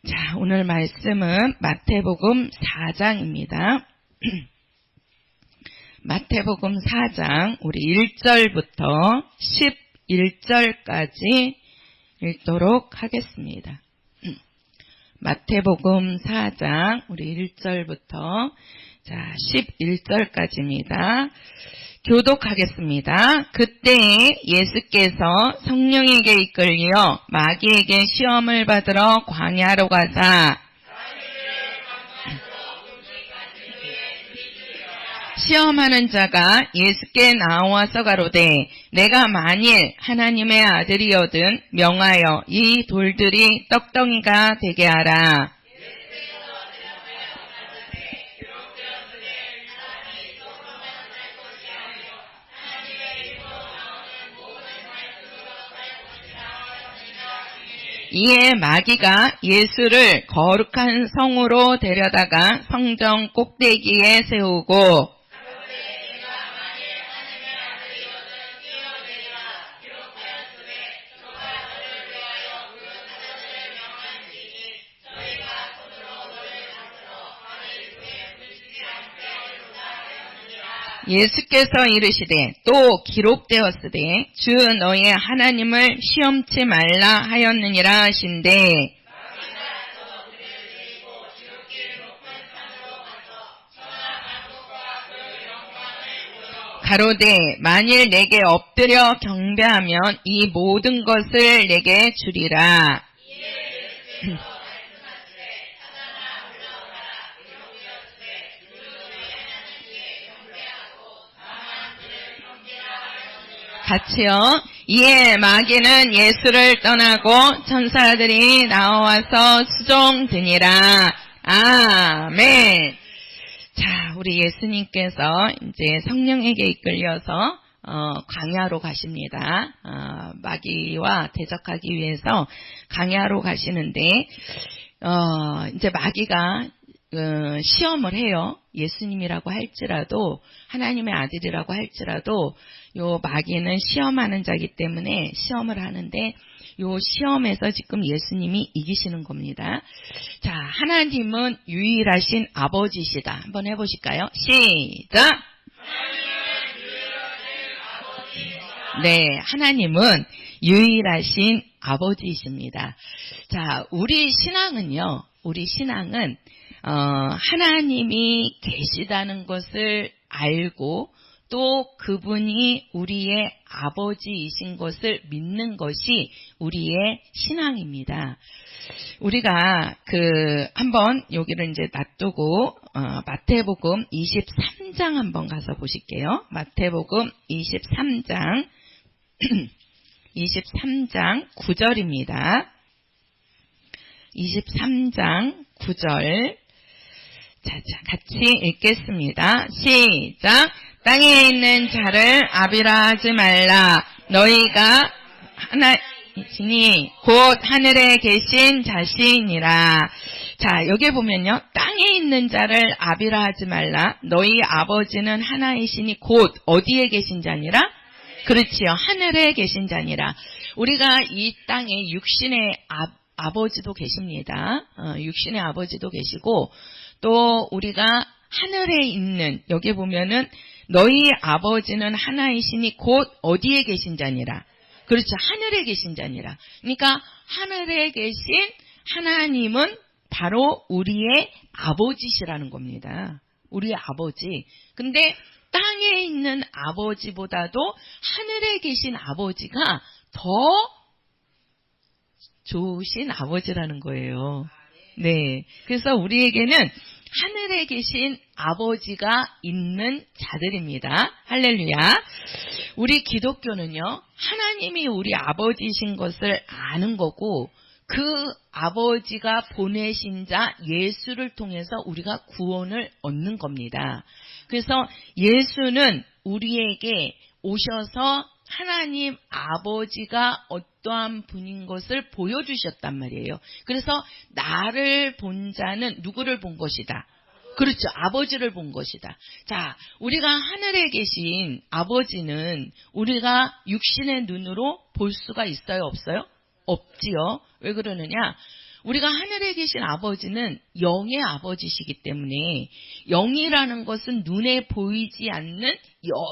자, 오늘 말씀은 마태복음 4장입니다. 마태복음 4장 우리 1절부터 11절까지 읽도록 하겠습니다. 마태복음 4장 우리 1절부터 11절까지입니다. 교독하겠습니다. 그때 예수께서 성령에게 이끌려 마귀에게 시험을 받으러 광야로 가사 시험하는 자가 예수께 나와서 가로되 내가 만일 하나님의 아들이거든 명하여 이 돌들이 떡덩이가 되게 하라. 이에 마귀가 예수를 거룩한 성으로 데려다가 성전 꼭대기에 세우고 예수께서 이르시되 또 기록되었으되 주 너의 하나님을 시험치 말라 하였느니라 하신대 가로되 만일 내게 엎드려 경배하면 이 모든 것을 내게 주리라. 같이요. 이에 마귀는 예수를 떠나고 천사들이 나와서 수종드니라. 아멘. 자, 우리 예수님께서 이제 성령에게 이끌려서 광야로 가십니다. 마귀와 대적하기 위해서 광야로 가시는데 이제 마귀가 시험을 해요. 예수님이라고 할지라도 하나님의 아들이라고 할지라도 요 마귀는 시험하는 자이기 때문에 시험을 하는데 요 시험에서 지금 예수님이 이기시는 겁니다. 자, 하나님은 유일하신 아버지시다. 한번 해보실까요? 시작! 네, 하나님은 유일하신 아버지이십니다. 자, 우리 신앙은 하나님이 계시다는 것을 알고 또 그분이 우리의 아버지이신 것을 믿는 것이 우리의 신앙입니다. 우리가 한번 여기를 이제 놔두고 마태복음 23장 한번 가서 보실게요. 마태복음 23장 9절입니다. 23장 9절. 자, 같이 읽겠습니다. 시작! 땅에 있는 자를 아비라 하지 말라. 너희가 하나이시니 곧 하늘에 계신 자신이라. 자, 여기 보면요. 땅에 있는 자를 아비라 하지 말라. 너희 아버지는 하나이시니 곧 어디에 계신 자니라? 그렇지요. 하늘에 계신 자니라. 우리가 이 땅에 육신의 아버지도 계십니다. 육신의 아버지도 계시고 또 우리가 하늘에 있는 여기 보면은 너희 아버지는 하나이시니 곧 어디에 계신 자니라. 그렇죠. 하늘에 계신 자니라. 그러니까 하늘에 계신 하나님은 바로 우리의 아버지시라는 겁니다. 우리의 아버지. 근데 땅에 있는 아버지보다도 하늘에 계신 아버지가 더 좋으신 아버지라는 거예요. 네. 그래서 우리에게는 하늘에 계신 아버지가 있는 자들입니다. 할렐루야. 우리 기독교는요, 하나님이 우리 아버지이신 것을 아는 거고, 그 아버지가 보내신 자 예수를 통해서 우리가 구원을 얻는 겁니다. 그래서 예수는 우리에게 오셔서 하나님 아버지가 어떠한 분인 것을 보여주셨단 말이에요. 그래서 나를 본 자는 누구를 본 것이다? 그렇죠. 아버지를 본 것이다. 자, 우리가 하늘에 계신 아버지는 우리가 육신의 눈으로 볼 수가 있어요? 없어요? 없지요. 왜 그러느냐? 우리가 하늘에 계신 아버지는 영의 아버지시기 때문에 영이라는 것은 눈에 보이지 않는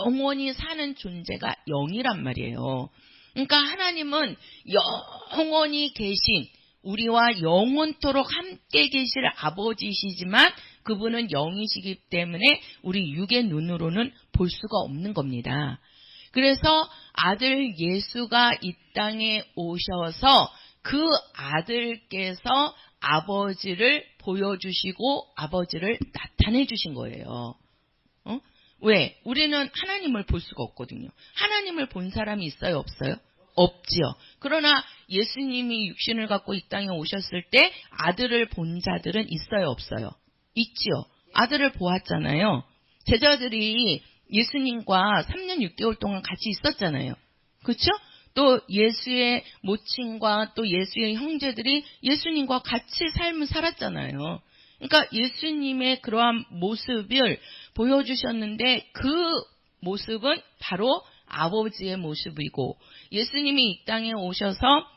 영원히 사는 존재가 영이란 말이에요. 그러니까 하나님은 영원히 계신 우리와 영원토록 함께 계실 아버지시지만 그분은 영이시기 때문에 우리 육의 눈으로는 볼 수가 없는 겁니다. 그래서 아들 예수가 이 땅에 오셔서 그 아들께서 아버지를 보여주시고 아버지를 나타내 주신 거예요. 왜? 우리는 하나님을 볼 수가 없거든요. 하나님을 본 사람이 있어요? 없어요? 없지요. 그러나 예수님이 육신을 갖고 이 땅에 오셨을 때 아들을 본 자들은 있어요? 없어요? 있지요. 아들을 보았잖아요. 제자들이 예수님과 3년 6개월 동안 같이 있었잖아요. 그렇죠? 또 예수의 모친과 또 예수의 형제들이 예수님과 같이 삶을 살았잖아요. 그러니까 예수님의 그러한 모습을 보여주셨는데 그 모습은 바로 아버지의 모습이고 예수님이 이 땅에 오셔서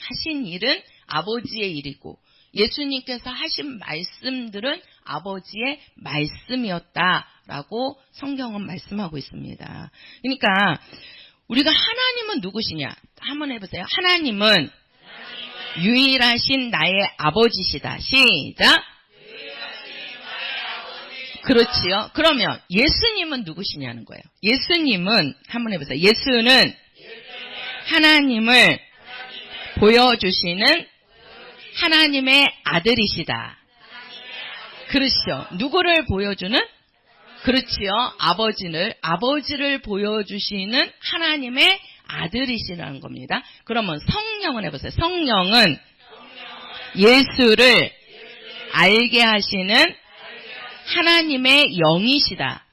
하신 일은 아버지의 일이고 예수님께서 하신 말씀들은 아버지의 말씀이었다라고 성경은 말씀하고 있습니다. 그러니까 우리가 하나님은 누구시냐? 한번 해보세요. 하나님은 유일하신 나의 아버지시다. 시작. 그렇지요. 그러면 예수님은 누구시냐는 거예요. 예수님은 한번 해보세요. 예수는 하나님을 보여주시는 하나님의 아들이시다. 그렇죠. 누구를 보여주는? 그렇지요. 아버지를 보여주시는 하나님의 아들이시라는 겁니다. 그러면 성령은 해보세요. 성령은 예수를 알게 하시는 하나님의 영이시다.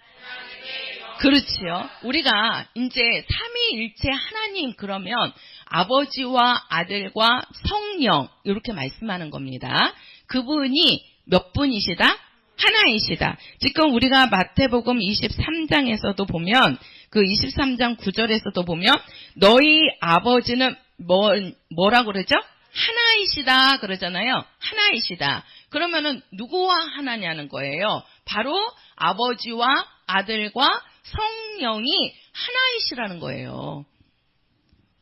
그렇지요. 우리가 이제 삼위일체 하나님 그러면 아버지와 아들과 성령 이렇게 말씀하는 겁니다. 그분이 몇 분이시다? 하나이시다. 지금 우리가 마태복음 23장에서도 보면 그 23장 9절에서도 보면 너희 아버지는 뭐라고 그러죠? 하나이시다 그러잖아요. 하나이시다. 그러면은 누구와 하나냐는 거예요. 바로 아버지와 아들과 성령이 하나이시라는 거예요.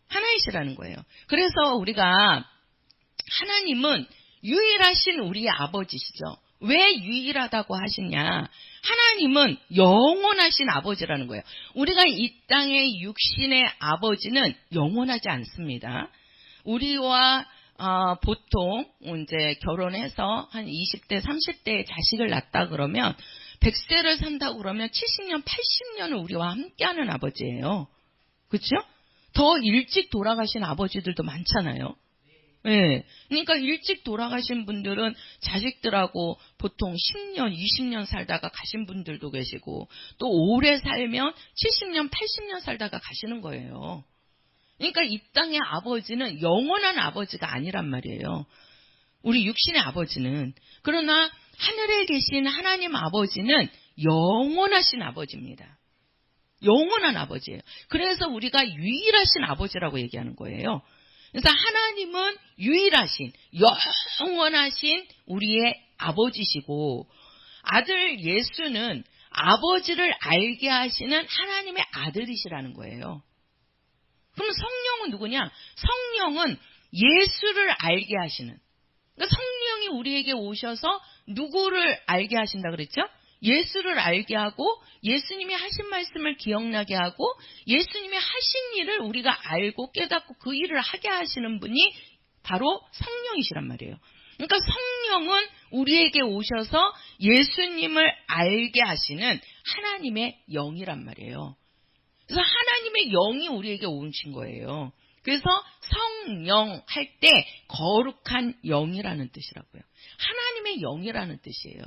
하나이시라는 거예요. 그래서 우리가 하나님은 유일하신 우리의 아버지시죠. 왜 유일하다고 하시냐? 하나님은 영원하신 아버지라는 거예요. 우리가 이 땅의 육신의 아버지는 영원하지 않습니다. 우리와 보통 이제 결혼해서 한 20대, 30대에 자식을 낳았다 그러면 100세를 산다고 그러면 70년, 80년을 우리와 함께하는 아버지예요. 그렇죠? 더 일찍 돌아가신 아버지들도 많잖아요. 네. 그러니까 일찍 돌아가신 분들은 자식들하고 보통 10년, 20년 살다가 가신 분들도 계시고 또 오래 살면 70년, 80년 살다가 가시는 거예요. 그러니까 이 땅의 아버지는 영원한 아버지가 아니란 말이에요. 우리 육신의 아버지는. 그러나 하늘에 계신 하나님 아버지는 영원하신 아버지입니다. 영원한 아버지예요. 그래서 우리가 유일하신 아버지라고 얘기하는 거예요. 그래서 하나님은 유일하신, 영원하신 우리의 아버지시고 아들 예수는 아버지를 알게 하시는 하나님의 아들이시라는 거예요. 그럼 성령은 누구냐? 성령은 예수를 알게 하시는. 그러니까 성령이 우리에게 오셔서 누구를 알게 하신다 그랬죠? 예수를 알게 하고 예수님이 하신 말씀을 기억나게 하고 예수님이 하신 일을 우리가 알고 깨닫고 그 일을 하게 하시는 분이 바로 성령이시란 말이에요. 그러니까 성령은 우리에게 오셔서 예수님을 알게 하시는 하나님의 영이란 말이에요. 그래서 하나님의 영이 우리에게 오신 거예요. 그래서 성령 할 때 거룩한 영이라는 뜻이라고요. 하나님의 영이라는 뜻이에요.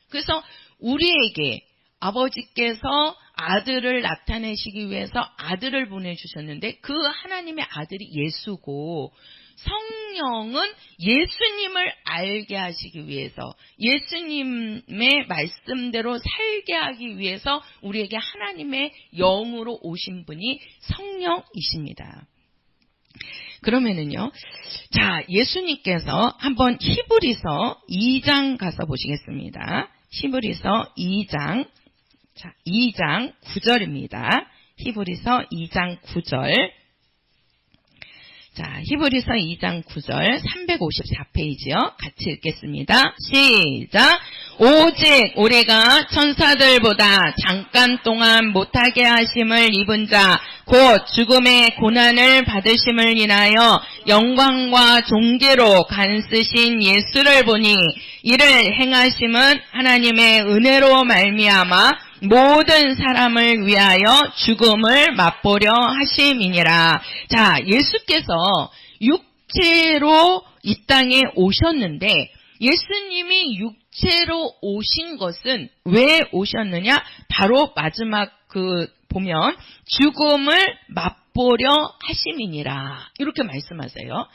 그래서 우리에게 아버지께서 아들을 나타내시기 위해서 아들을 보내주셨는데 그 하나님의 아들이 예수고 성령은 예수님을 알게 하시기 위해서 예수님의 말씀대로 살게 하기 위해서 우리에게 하나님의 영으로 오신 분이 성령이십니다. 그러면은요. 자, 예수님께서 한번 히브리서 2장 가서 보시겠습니다. 히브리서 2장. 자, 2장 9절입니다. 히브리서 2장 9절. 자, 히브리서 2장 9절 354페이지요. 같이 읽겠습니다. 시작! 오직 우리가 천사들보다 잠깐 동안 못하게 하심을 입은 자, 곧 죽음의 고난을 받으심을 인하여 영광과 존귀로 간쓰신 예수를 보니 이를 행하심은 하나님의 은혜로 말미암아 모든 사람을 위하여 죽음을 맛보려 하심이니라. 자, 예수께서 육체로 이 땅에 오셨는데 예수님이 육체로 오신 것은 왜 오셨느냐? 바로 마지막 보면 죽음을 맛보려 하심이니라. 이렇게 말씀하세요.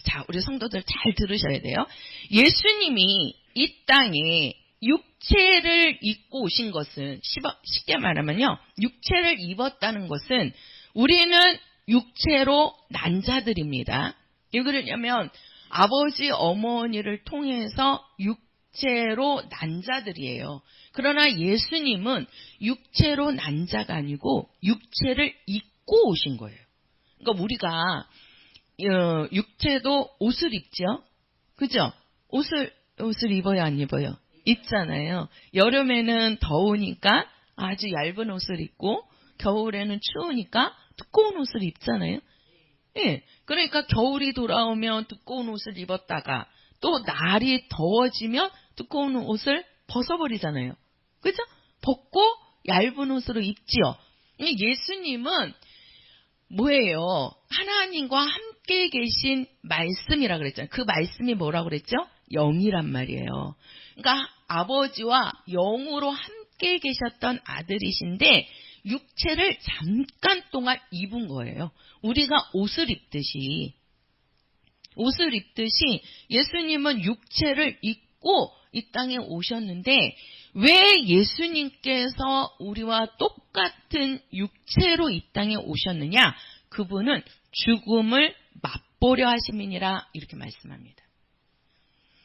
자, 우리 성도들 잘 들으셔야 돼요. 예수님이 이 땅에 육체를 입고 오신 것은 쉽게 말하면요. 육체를 입었다는 것은 우리는 육체로 난 자들입니다. 왜 그러냐면 아버지 어머니를 통해서 육체로 난 자들이에요. 그러나 예수님은 육체로 난 자가 아니고 육체를 입고 오신 거예요. 그러니까 우리가 육체도 옷을 입죠. 그죠? 옷을 입어요, 안 입어요? 입잖아요. 여름에는 더우니까 아주 얇은 옷을 입고 겨울에는 추우니까 두꺼운 옷을 입잖아요. 예. 그러니까 겨울이 돌아오면 두꺼운 옷을 입었다가 또 날이 더워지면 두꺼운 옷을 벗어버리잖아요. 그죠? 벗고 얇은 옷으로 입지요. 예수님은 뭐예요? 하나님과 함께 계신 말씀이라 그랬잖아요. 그 말씀이 뭐라고 그랬죠? 영이란 말이에요. 그러니까 아버지와 영으로 함께 계셨던 아들이신데 육체를 잠깐 동안 입은 거예요. 우리가 옷을 입듯이 예수님은 육체를 입고 이 땅에 오셨는데 왜 예수님께서 우리와 똑같은 육체로 이 땅에 오셨느냐? 그분은 죽음을 맛보려 하심이니라 이렇게 말씀합니다.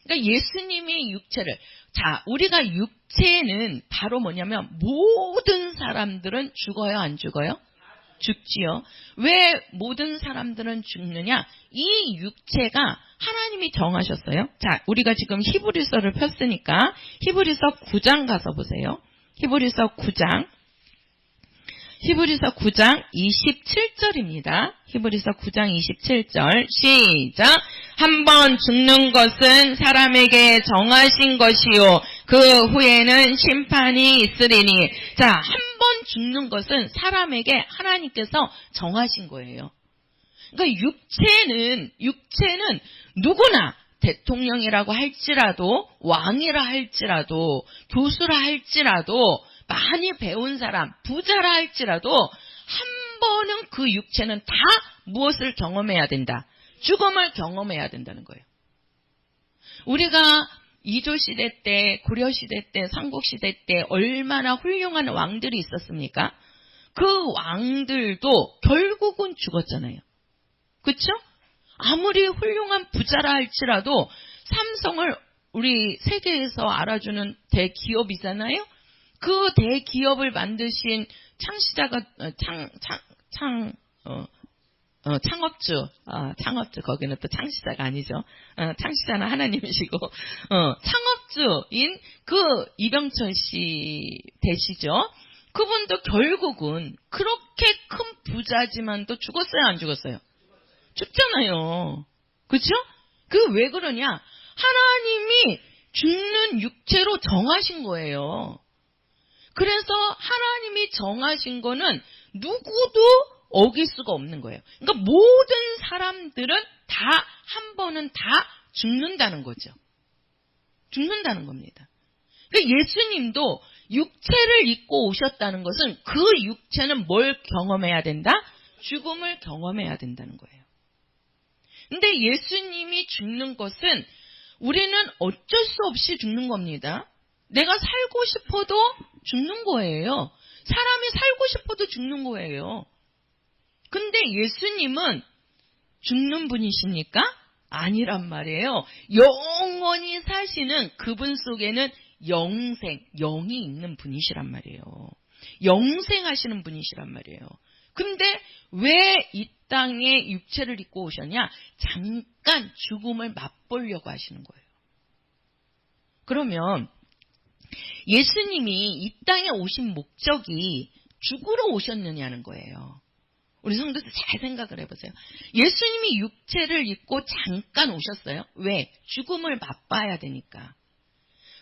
그러니까 예수님이 육체를, 자, 우리가 육체는 바로 뭐냐면 모든 사람들은 죽어요, 안 죽어요? 죽지요. 왜 모든 사람들은 죽느냐? 이 육체가 하나님이 정하셨어요. 자, 우리가 지금 히브리서를 폈으니까 히브리서 9장 가서 보세요. 히브리서 9장 27절입니다. 히브리서 9장 27절 시작. 한번 죽는 것은 사람에게 정하신 것이요 그 후에는 심판이 있으리니. 자, 한 번 죽는 것은 사람에게 하나님께서 정하신 거예요. 그러니까 육체는 누구나 대통령이라고 할지라도 왕이라 할지라도 교수라 할지라도 많이 배운 사람, 부자라 할지라도 한 번은 그 육체는 다 무엇을 경험해야 된다? 죽음을 경험해야 된다는 거예요. 우리가 이조시대 때, 고려시대 때, 삼국시대 때 얼마나 훌륭한 왕들이 있었습니까? 그 왕들도 결국은 죽었잖아요. 그렇죠? 아무리 훌륭한 부자라 할지라도 삼성을 우리 세계에서 알아주는 대기업이잖아요. 그 대기업을 만드신 창시자가 창업주 거기는 또 창시자가 아니죠. 창시자는 하나님이시고 창업주인 그 이병철 씨 되시죠. 그분도 결국은 그렇게 큰 부자지만도 죽었어요, 안 죽었어요? 죽잖아요. 그렇죠? 그 왜 그러냐? 하나님이 죽는 육체로 정하신 거예요. 그래서 하나님이 정하신 거는 누구도 어길 수가 없는 거예요. 그러니까 모든 사람들은 다 한 번은 다 죽는다는 거죠. 죽는다는 겁니다. 그러니까 예수님도 육체를 입고 오셨다는 것은 그 육체는 뭘 경험해야 된다? 죽음을 경험해야 된다는 거예요. 근데 예수님이 죽는 것은 우리는 어쩔 수 없이 죽는 겁니다. 내가 살고 싶어도 죽는 거예요. 사람이 살고 싶어도 죽는 거예요. 근데 예수님은 죽는 분이십니까? 아니란 말이에요. 영원히 사시는 그분 속에는 영생, 영이 있는 분이시란 말이에요. 영생하시는 분이시란 말이에요. 근데 왜 이 땅에 육체를 입고 오셨냐? 잠깐 죽음을 맛보려고 하시는 거예요. 그러면 예수님이 이 땅에 오신 목적이 죽으러 오셨느냐는 거예요. 우리 성도들 잘 생각을 해보세요. 예수님이 육체를 입고 잠깐 오셨어요. 왜? 죽음을 맛봐야 되니까.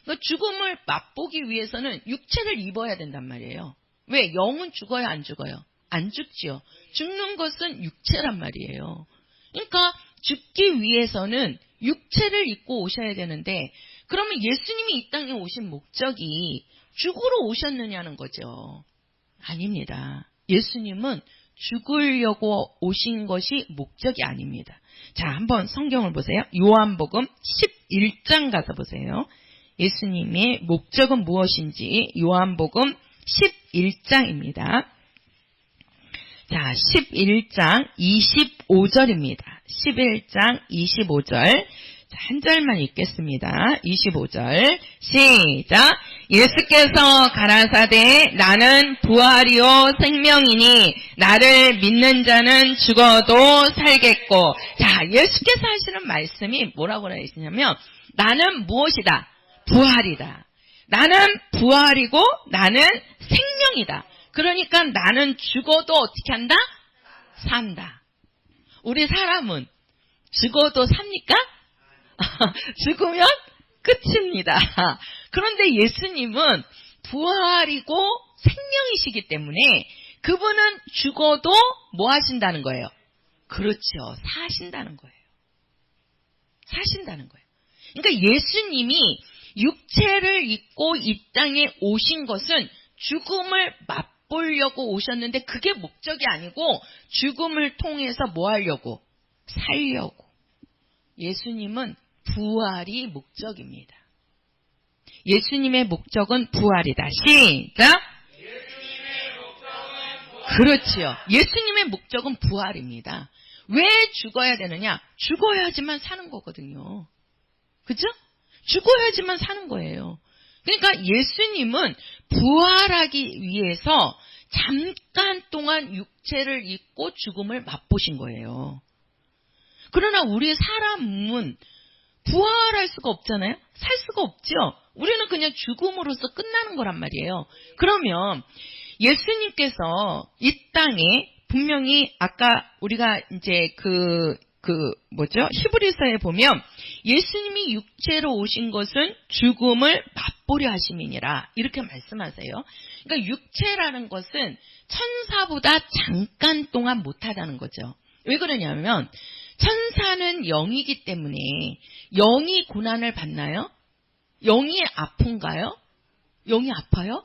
그러니까 죽음을 맛보기 위해서는 육체를 입어야 된단 말이에요. 왜? 영은 죽어요, 안 죽어요? 안 죽지요. 죽는 것은 육체란 말이에요. 그러니까 죽기 위해서는 육체를 입고 오셔야 되는데, 그러면 예수님이 이 땅에 오신 목적이 죽으러 오셨느냐는 거죠. 아닙니다. 예수님은 죽으려고 오신 것이 목적이 아닙니다. 자, 한번 성경을 보세요. 요한복음 11장 가서 보세요. 예수님의 목적은 무엇인지 요한복음 11장입니다. 자, 11장 25절입니다. 11장 25절. 한 절만 읽겠습니다. 25절 시작. 예수께서 가라사대 나는 부활이요 생명이니 나를 믿는 자는 죽어도 살겠고. 자, 예수께서 하시는 말씀이 뭐라고 하시냐면 나는 무엇이다? 부활이다. 나는 부활이고 나는 생명이다. 그러니까 나는 죽어도 어떻게 한다? 산다. 우리 사람은 죽어도 삽니까? 죽으면 끝입니다. 그런데 예수님은 부활이고 생명이시기 때문에 그분은 죽어도 뭐 하신다는 거예요? 그렇죠. 사신다는 거예요. 사신다는 거예요. 그러니까 예수님이 육체를 입고 이 땅에 오신 것은 죽음을 맛보려고 오셨는데 그게 목적이 아니고 죽음을 통해서 뭐 하려고? 살려고. 예수님은 부활이 목적입니다. 예수님의 목적은 부활이다. 시작. 예수님의 목적은 부활. 그렇지요. 예수님의 목적은 부활입니다. 왜 죽어야 되느냐? 죽어야지만 사는 거거든요. 그죠? 죽어야지만 사는 거예요. 그러니까 예수님은 부활하기 위해서 잠깐 동안 육체를 입고 죽음을 맛보신 거예요. 그러나 우리 사람은 부활할 수가 없잖아요. 살 수가 없죠. 우리는 그냥 죽음으로써 끝나는 거란 말이에요. 그러면 예수님께서 이 땅에 분명히 아까 우리가 이제 히브리서에 보면 예수님이 육체로 오신 것은 죽음을 맛보려 하심이니라 이렇게 말씀하세요. 그러니까 육체라는 것은 천사보다 잠깐 동안 못하다는 거죠. 왜 그러냐면 천사는 영이기 때문에 영이 고난을 받나요? 영이 아픈가요? 영이 아파요?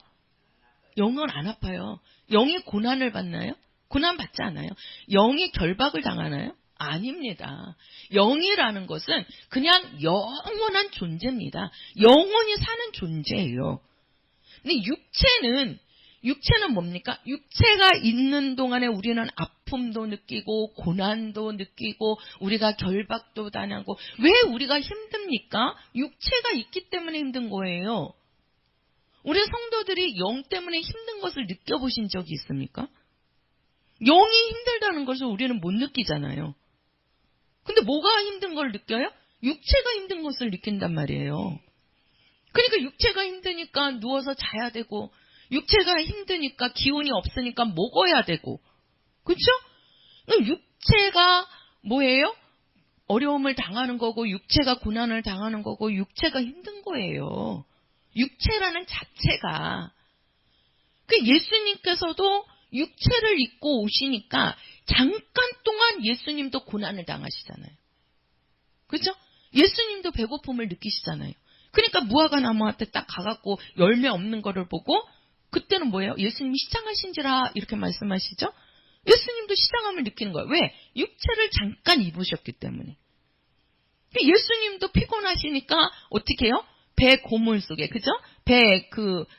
영은 안 아파요. 영이 고난을 받나요? 고난 받지 않아요. 영이 결박을 당하나요? 아닙니다. 영이라는 것은 그냥 영원한 존재입니다. 영원히 사는 존재예요. 근데 육체는 뭡니까? 육체가 있는 동안에 우리는 아픔도 느끼고 고난도 느끼고 우리가 결박도 당하고. 왜 우리가 힘듭니까? 육체가 있기 때문에 힘든 거예요. 우리 성도들이 영 때문에 힘든 것을 느껴보신 적이 있습니까? 영이 힘들다는 것을 우리는 못 느끼잖아요. 근데 뭐가 힘든 걸 느껴요? 육체가 힘든 것을 느낀단 말이에요. 그러니까 육체가 힘드니까 누워서 자야 되고, 육체가 힘드니까 기운이 없으니까 먹어야 되고, 그렇죠? 육체가 뭐예요? 어려움을 당하는 거고, 육체가 고난을 당하는 거고, 육체가 힘든 거예요. 육체라는 자체가. 예수님께서도 육체를 입고 오시니까 잠깐 동안 예수님도 고난을 당하시잖아요. 그렇죠? 예수님도 배고픔을 느끼시잖아요. 그러니까 무화과 나무한테 딱 가갖고 열매 없는 거를 보고 그때는 뭐예요? 예수님이 시장하신지라 이렇게 말씀하시죠? 예수님도 시장함을 느끼는 거예요. 왜? 육체를 잠깐 입으셨기 때문에. 예수님도 피곤하시니까 어떻게 해요? 배 고물 속에, 그죠? 배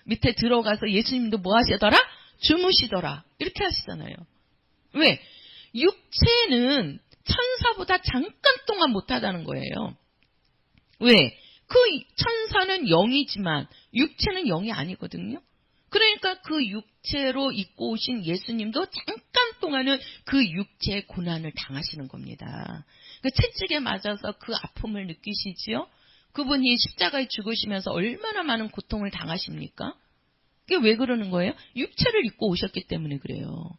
밑에 들어가서 예수님도 뭐 하시더라? 주무시더라. 이렇게 하시잖아요. 왜? 육체는 천사보다 잠깐 동안 못하다는 거예요. 왜? 그 천사는 영이지만 육체는 영이 아니거든요. 그러니까 그 육체로 입고 오신 예수님도 잠깐 동안은 그 육체의 고난을 당하시는 겁니다. 그 채찍에 맞아서 그 아픔을 느끼시지요? 그분이 십자가에 죽으시면서 얼마나 많은 고통을 당하십니까? 그게 왜 그러는 거예요? 육체를 입고 오셨기 때문에 그래요.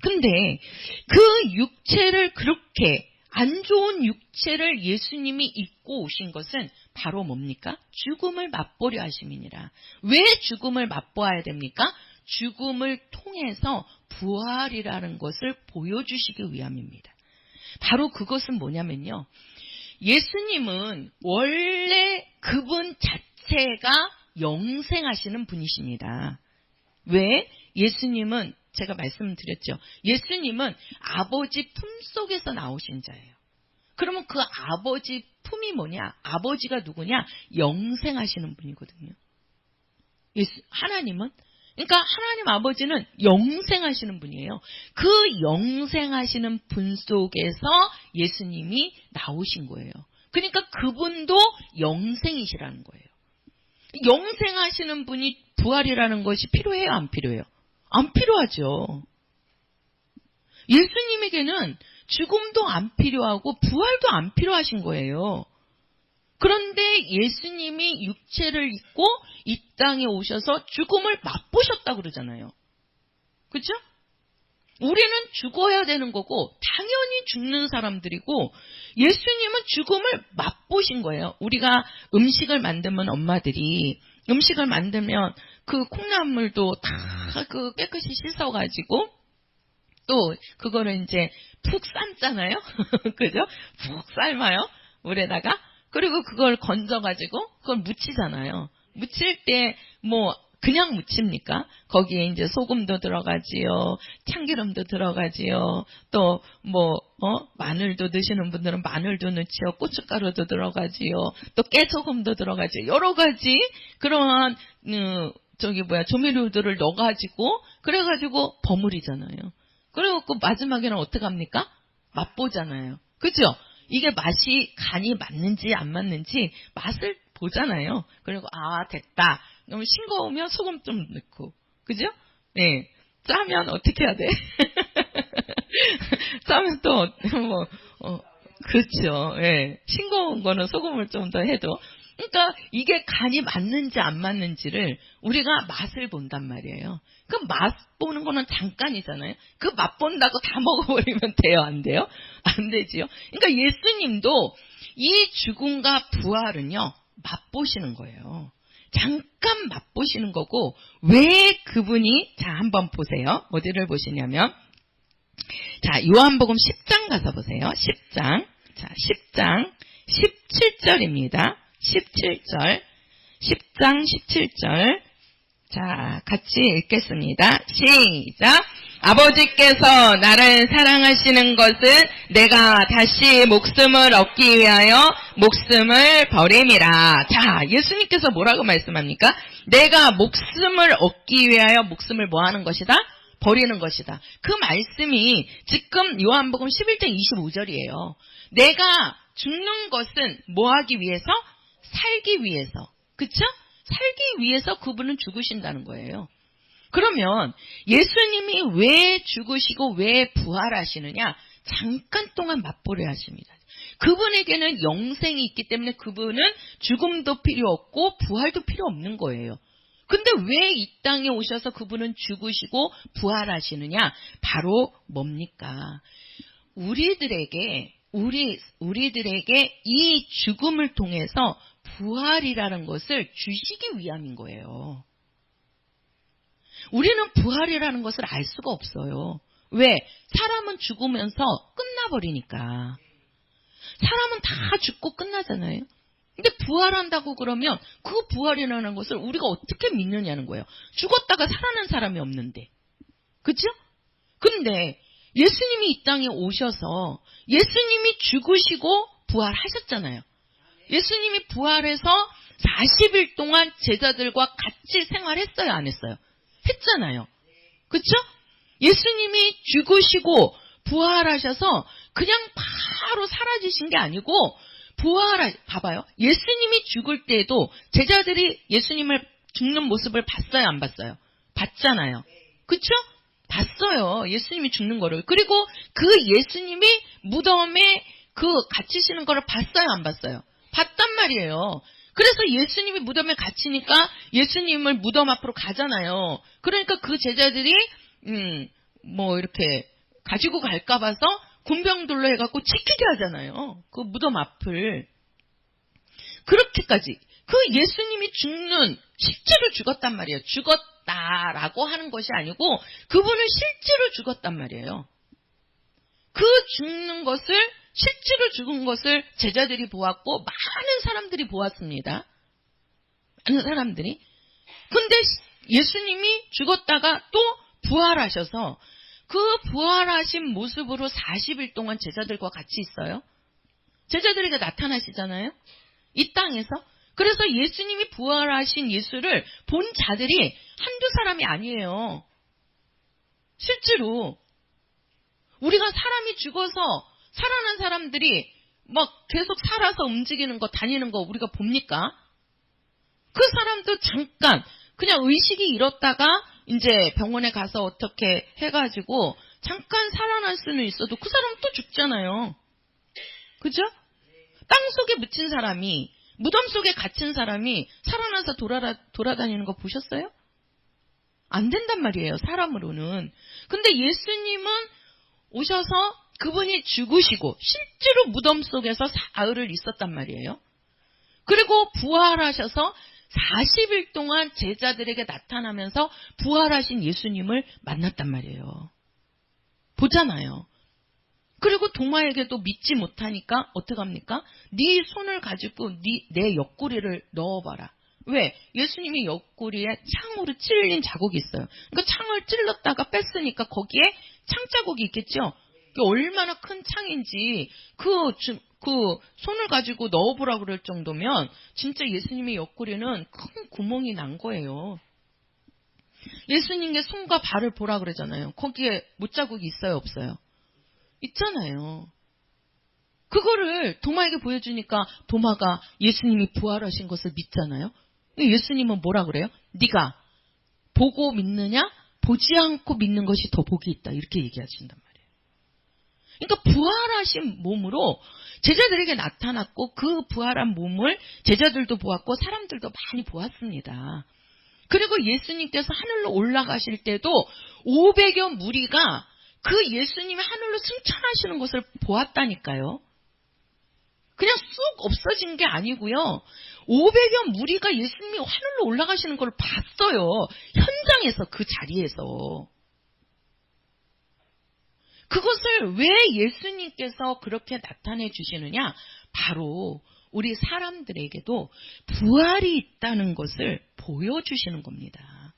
근데 그 육체를 그렇게 안 좋은 육체를 예수님이 입고 오신 것은 바로 뭡니까? 죽음을 맛보려 하심이니라. 왜 죽음을 맛보아야 됩니까? 죽음을 통해서 부활이라는 것을 보여주시기 위함입니다. 바로 그것은 뭐냐면요. 예수님은 원래 그분 자체가 영생하시는 분이십니다. 왜? 예수님은 제가 말씀드렸죠. 예수님은 아버지 품속에서 나오신 자예요. 그러면 그 아버지 품이 뭐냐? 아버지가 누구냐? 영생하시는 분이거든요. 하나님은? 그러니까 하나님 아버지는 영생하시는 분이에요. 그 영생하시는 분 속에서 예수님이 나오신 거예요. 그러니까 그분도 영생이시라는 거예요. 영생하시는 분이 부활이라는 것이 필요해요? 안 필요해요? 안 필요하죠. 예수님에게는 죽음도 안 필요하고 부활도 안 필요하신 거예요. 그런데 예수님이 육체를 입고 이 땅에 오셔서 죽음을 맛보셨다고 그러잖아요. 그렇죠? 우리는 죽어야 되는 거고 당연히 죽는 사람들이고 예수님은 죽음을 맛보신 거예요. 우리가 음식을 만들면 엄마들이 음식을 만들면 그 콩나물도 다 그 깨끗이 씻어가지고 또 그거를 이제 푹 삶잖아요. 그죠? 푹 삶아요. 물에다가. 그리고 그걸 건져가지고 그걸 무치잖아요. 무칠 때 뭐 그냥 무칩니까? 거기에 이제 소금도 들어가지요. 참기름도 들어가지요. 또 마늘도 넣으시는 분들은 마늘도 넣지요. 고춧가루도 들어가지요. 또 깨소금도 들어가지요. 여러 가지 그런 조미료들을 넣어가지고 그래가지고 버무리잖아요. 그리고 그 마지막에는 어떻게 합니까? 맛보잖아요. 그죠? 이게 맛이 간이 맞는지 안 맞는지 맛을 보잖아요. 그리고 됐다. 너무 싱거우면 소금 좀 넣고, 그죠? 네. 짜면 어떻게 해야 돼? 짜면 또 그렇죠. 예. 싱거운 거는 소금을 좀 더 해도. 그러니까 이게 간이 맞는지 안 맞는지를 우리가 맛을 본단 말이에요. 그 맛 보는 거는 잠깐이잖아요. 그 맛 본다고 다 먹어버리면 돼요? 안 돼요? 안 되지요. 그러니까 예수님도 이 죽음과 부활은요. 맛보시는 거예요. 잠깐 맛보시는 거고 왜 그분이 한번 보세요. 어디를 보시냐면 요한복음 10장 가서 보세요. 10장. 10장 17절입니다. 17절. 10장 17절. 같이 읽겠습니다. 시작. 아버지께서 나를 사랑하시는 것은 내가 다시 목숨을 얻기 위하여 목숨을 버림이라. 예수님께서 뭐라고 말씀합니까? 내가 목숨을 얻기 위하여 목숨을 뭐 하는 것이다? 버리는 것이다. 그 말씀이 지금 요한복음 11장 25절이에요. 내가 죽는 것은 뭐 하기 위해서? 살기 위해서. 그쵸? 살기 위해서 그분은 죽으신다는 거예요. 그러면 예수님이 왜 죽으시고 왜 부활하시느냐? 잠깐 동안 맛보려 하십니다. 그분에게는 영생이 있기 때문에 그분은 죽음도 필요 없고 부활도 필요 없는 거예요. 근데 왜 이 땅에 오셔서 그분은 죽으시고 부활하시느냐? 바로 뭡니까? 우리들에게 이 죽음을 통해서 부활이라는 것을 주시기 위함인 거예요. 우리는 부활이라는 것을 알 수가 없어요. 왜? 사람은 죽으면서 끝나버리니까. 사람은 다 죽고 끝나잖아요. 근데 부활한다고 그러면 그 부활이라는 것을 우리가 어떻게 믿느냐는 거예요. 죽었다가 살아난 사람이 없는데. 그렇죠? 근데 예수님이 이 땅에 오셔서 예수님이 죽으시고 부활하셨잖아요. 예수님이 부활해서 40일 동안 제자들과 같이 생활했어요? 안 했어요? 했잖아요. 그렇죠? 예수님이 죽으시고 부활하셔서 그냥 바로 사라지신 게 아니고 봐봐요. 예수님이 죽을 때에도 제자들이 예수님을 죽는 모습을 봤어요, 안 봤어요? 봤잖아요. 그쵸? 봤어요. 예수님이 죽는 거를. 그리고 그 예수님이 무덤에 그 갇히시는 거를 봤어요, 안 봤어요? 봤단 말이에요. 그래서 예수님이 무덤에 갇히니까 예수님을 무덤 앞으로 가잖아요. 그러니까 그 제자들이 이렇게 가지고 갈까 봐서 군병들로 해갖고 지키게 하잖아요. 그 무덤 앞을. 그렇게까지. 그 예수님이 실제로 죽었단 말이에요. 죽었다라고 하는 것이 아니고 그분은 실제로 죽었단 말이에요. 그 실제로 죽은 것을 제자들이 보았고 많은 사람들이 보았습니다. 많은 사람들이. 근데 예수님이 죽었다가 또 부활하셔서 그 부활하신 모습으로 40일 동안 제자들과 같이 있어요. 제자들에게 나타나시잖아요. 이 땅에서. 그래서 예수님이 부활하신 예수를 본 자들이 한두 사람이 아니에요. 실제로 우리가 사람이 죽어서 살아난 사람들이 막 계속 살아서 움직이는 거, 다니는 거 우리가 봅니까? 그 사람도 잠깐 그냥 의식이 잃었다가 이제 병원에 가서 어떻게 해가지고 잠깐 살아날 수는 있어도 그 사람은 또 죽잖아요. 그죠? 땅 속에 묻힌 사람이, 무덤 속에 갇힌 사람이 살아나서 돌아다니는 거 보셨어요? 안 된단 말이에요, 사람으로는. 근데 예수님은 오셔서 그분이 죽으시고 실제로 무덤 속에서 사흘을 있었단 말이에요. 그리고 부활하셔서 40일 동안 제자들에게 나타나면서 부활하신 예수님을 만났단 말이에요. 보잖아요. 그리고 도마에게도 믿지 못하니까 어떡합니까? 네 손을 가지고 내 옆구리를 넣어봐라. 왜? 예수님이 옆구리에 창으로 찔린 자국이 있어요. 그러니까 창을 찔렀다가 뺐으니까 거기에 창 자국이 있겠죠? 얼마나 큰 창인지 그 손을 가지고 넣어보라 그럴 정도면 진짜 예수님의 옆구리는 큰 구멍이 난 거예요. 예수님의 손과 발을 보라 그러잖아요. 거기에 못자국이 있어요, 없어요? 있잖아요. 그거를 도마에게 보여주니까 도마가 예수님이 부활하신 것을 믿잖아요. 예수님은 뭐라 그래요? 네가 보고 믿느냐? 보지 않고 믿는 것이 더 복이 있다. 이렇게 얘기하신단 말이에요. 그러니까 부활하신 몸으로 제자들에게 나타났고 그 부활한 몸을 제자들도 보았고 사람들도 많이 보았습니다. 그리고 예수님께서 하늘로 올라가실 때도 500여 무리가 그 예수님이 하늘로 승천하시는 것을 보았다니까요. 그냥 쑥 없어진 게 아니고요. 500여 무리가 예수님이 하늘로 올라가시는 걸 봤어요. 현장에서, 그 자리에서. 그것을 왜 예수님께서 그렇게 나타내 주시느냐? 바로 우리 사람들에게도 부활이 있다는 것을 보여주시는 겁니다.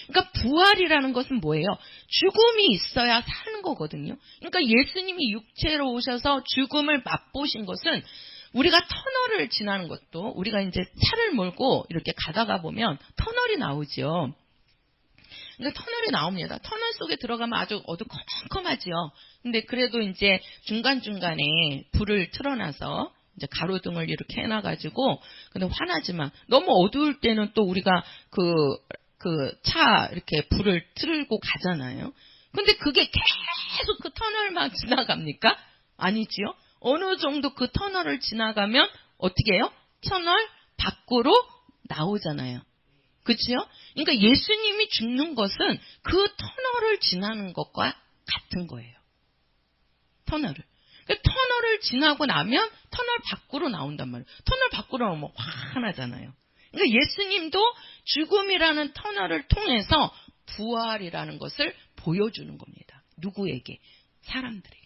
그러니까 부활이라는 것은 뭐예요? 죽음이 있어야 사는 거거든요. 그러니까 예수님이 육체로 오셔서 죽음을 맛보신 것은 우리가 터널을 지나는 것도, 우리가 이제 차를 몰고 이렇게 가다가 보면 터널이 나오죠. 그러니까 터널이 나옵니다. 터널 속에 들어가면 아주 어두컴컴하지요. 근데 그래도 이제 중간중간에 불을 틀어놔서 이제 가로등을 이렇게 해놔가지고, 근데 화나지만 너무 어두울 때는 또 우리가 차 이렇게 불을 틀고 가잖아요. 근데 그게 계속 그 터널만 지나갑니까? 아니지요. 어느 정도 그 터널을 지나가면 어떻게 해요? 터널 밖으로 나오잖아요. 그치요? 그러니까 예수님이 죽는 것은 그 터널을 지나는 것과 같은 거예요. 터널을. 그러니까 터널을 지나고 나면 터널 밖으로 나온단 말이에요. 터널 밖으로 나오면 화나잖아요. 그러니까 예수님도 죽음이라는 터널을 통해서 부활이라는 것을 보여주는 겁니다. 누구에게? 사람들에게.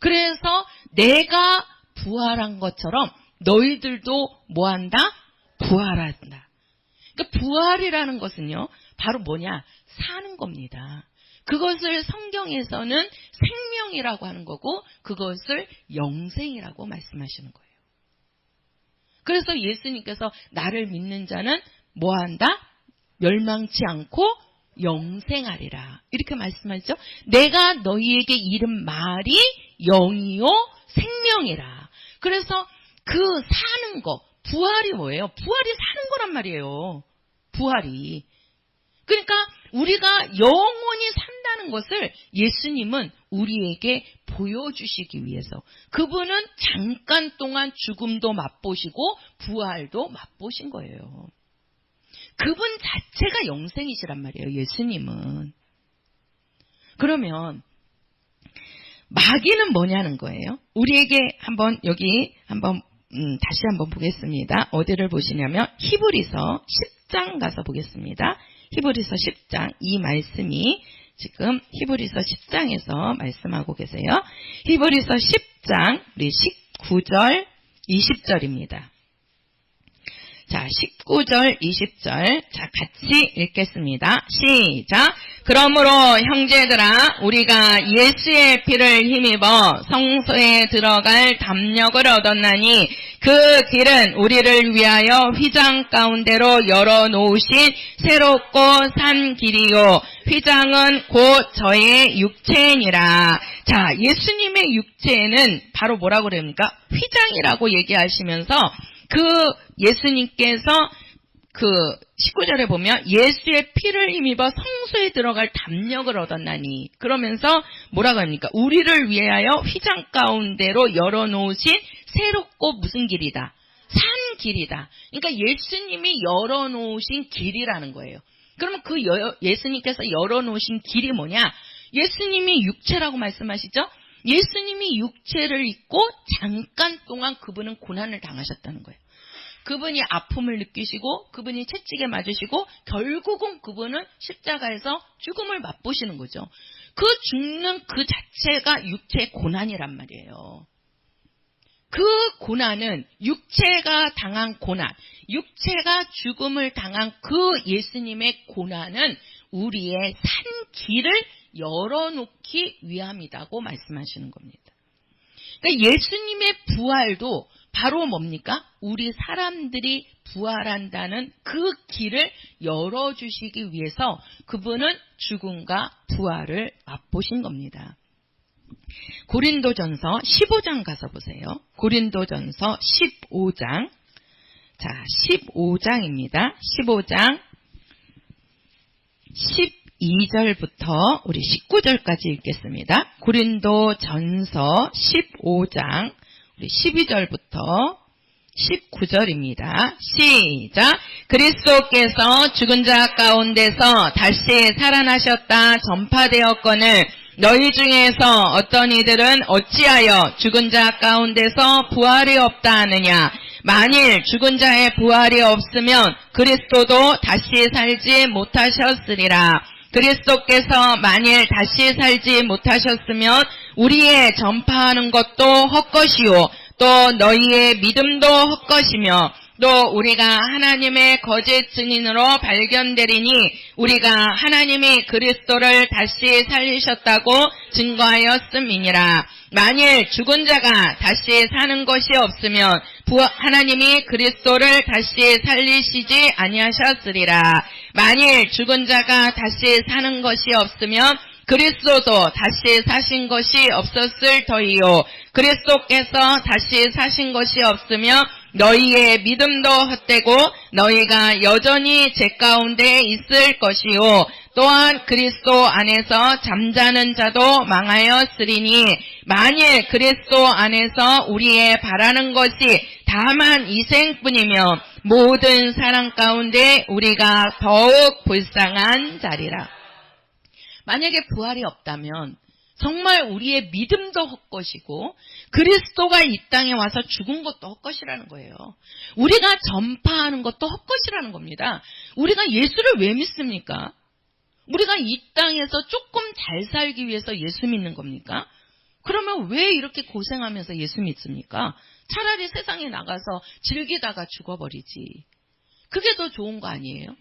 그래서 내가 부활한 것처럼 너희들도 뭐한다? 부활한다. 그러니까 부활이라는 것은요, 바로 뭐냐? 사는 겁니다. 그것을 성경에서는 생명이라고 하는 거고, 그것을 영생이라고 말씀하시는 거예요. 그래서 예수님께서 나를 믿는 자는 뭐한다? 멸망치 않고 영생하리라. 이렇게 말씀하죠. 내가 너희에게 이른 말이 영이요 생명이라. 그래서 그 사는 거, 부활이 뭐예요? 부활이 사는 거란 말이에요. 부활이. 그러니까 우리가 영원히 산다는 것을 예수님은 우리에게 보여주시기 위해서, 그분은 잠깐 동안 죽음도 맛보시고 부활도 맛보신 거예요. 그분 자체가 영생이시란 말이에요, 예수님은. 그러면 마귀는 뭐냐는 거예요. 우리에게 한번 여기 한번 다시 한번 보겠습니다. 어디를 보시냐면 히브리서 10장 가서 보겠습니다. 히브리서 10장, 이 말씀이 지금 히브리서 10장에서 말씀하고 계세요. 히브리서 10장 우리 19절 20절입니다. 자, 19절, 20절. 자, 같이 읽겠습니다. 시작. 그러므로 형제들아, 우리가 예수의 피를 힘입어 성소에 들어갈 담력을 얻었나니 그 길은 우리를 위하여 휘장 가운데로 열어놓으신 새롭고 산 길이요. 휘장은 곧 저의 육체니라. 자, 예수님의 육체는 바로 뭐라고 그럽니까? 휘장이라고 얘기하시면서 그 예수님께서 그 19절에 보면 예수의 피를 힘입어 성소에 들어갈 담력을 얻었나니, 그러면서 뭐라고 합니까? 우리를 위하여 휘장 가운데로 열어놓으신 새롭고 무슨 길이다? 산 길이다. 그러니까 예수님이 열어놓으신 길이라는 거예요. 그러면 그 예수님께서 열어놓으신 길이 뭐냐? 예수님이 육체라고 말씀하시죠? 예수님이 육체를 입고 잠깐 동안 그분은 고난을 당하셨다는 거예요. 그분이 아픔을 느끼시고 그분이 채찍에 맞으시고 결국은 그분은 십자가에서 죽음을 맛보시는 거죠. 그 죽는 그 자체가 육체의 고난이란 말이에요. 그 고난은 육체가 당한 고난, 육체가 죽음을 당한 그 예수님의 고난은 우리의 산 길을 열어놓기 위함이라고 말씀하시는 겁니다. 그러니까 예수님의 부활도 바로 뭡니까? 우리 사람들이 부활한다는 그 길을 열어주시기 위해서 그분은 죽음과 부활을 맛보신 겁니다. 고린도전서 15장 가서 보세요. 고린도전서 15장. 자, 15장입니다. 15장 12절부터 우리 19절까지 읽겠습니다. 고린도전서 15장 우리 12절부터 19절입니다. 시작. 그리스도께서 죽은 자 가운데서 다시 살아나셨다 전파되었거늘 너희 중에서 어떤 이들은 어찌하여 죽은 자 가운데서 부활이 없다 하느냐. 만일 죽은 자의 부활이 없으면 그리스도도 다시 살지 못하셨으리라. 그리스도께서 만일 다시 살지 못하셨으면 우리의 전파하는 것도 헛것이요 또 너희의 믿음도 헛것이며 또 우리가 하나님의 거짓 증인으로 발견되리니 우리가 하나님이 그리스도를 다시 살리셨다고 증거하였음이니라. 만일 죽은 자가 다시 사는 것이 없으면 하나님이 그리스도를 다시 살리시지 아니하셨으리라. 만일 죽은 자가 다시 사는 것이 없으면 그리스도도 다시 사신 것이 없었을 터이요. 그리스도께서 다시 사신 것이 없으면 너희의 믿음도 헛되고 너희가 여전히 죄 가운데 있을 것이요. 또한 그리스도 안에서 잠자는 자도 망하였으리니 만일 그리스도 안에서 우리의 바라는 것이 다만 이생뿐이며 모든 사랑 가운데 우리가 더욱 불쌍한 자리라. 만약에 부활이 없다면 정말 우리의 믿음도 헛것이고 그리스도가 이 땅에 와서 죽은 것도 헛것이라는 거예요. 우리가 전파하는 것도 헛것이라는 겁니다. 우리가 예수를 왜 믿습니까? 우리가 이 땅에서 조금 잘 살기 위해서 예수 믿는 겁니까? 그러면 왜 이렇게 고생하면서 예수 믿습니까? 차라리 세상에 나가서 즐기다가 죽어버리지. 그게 더 좋은 거 아니에요?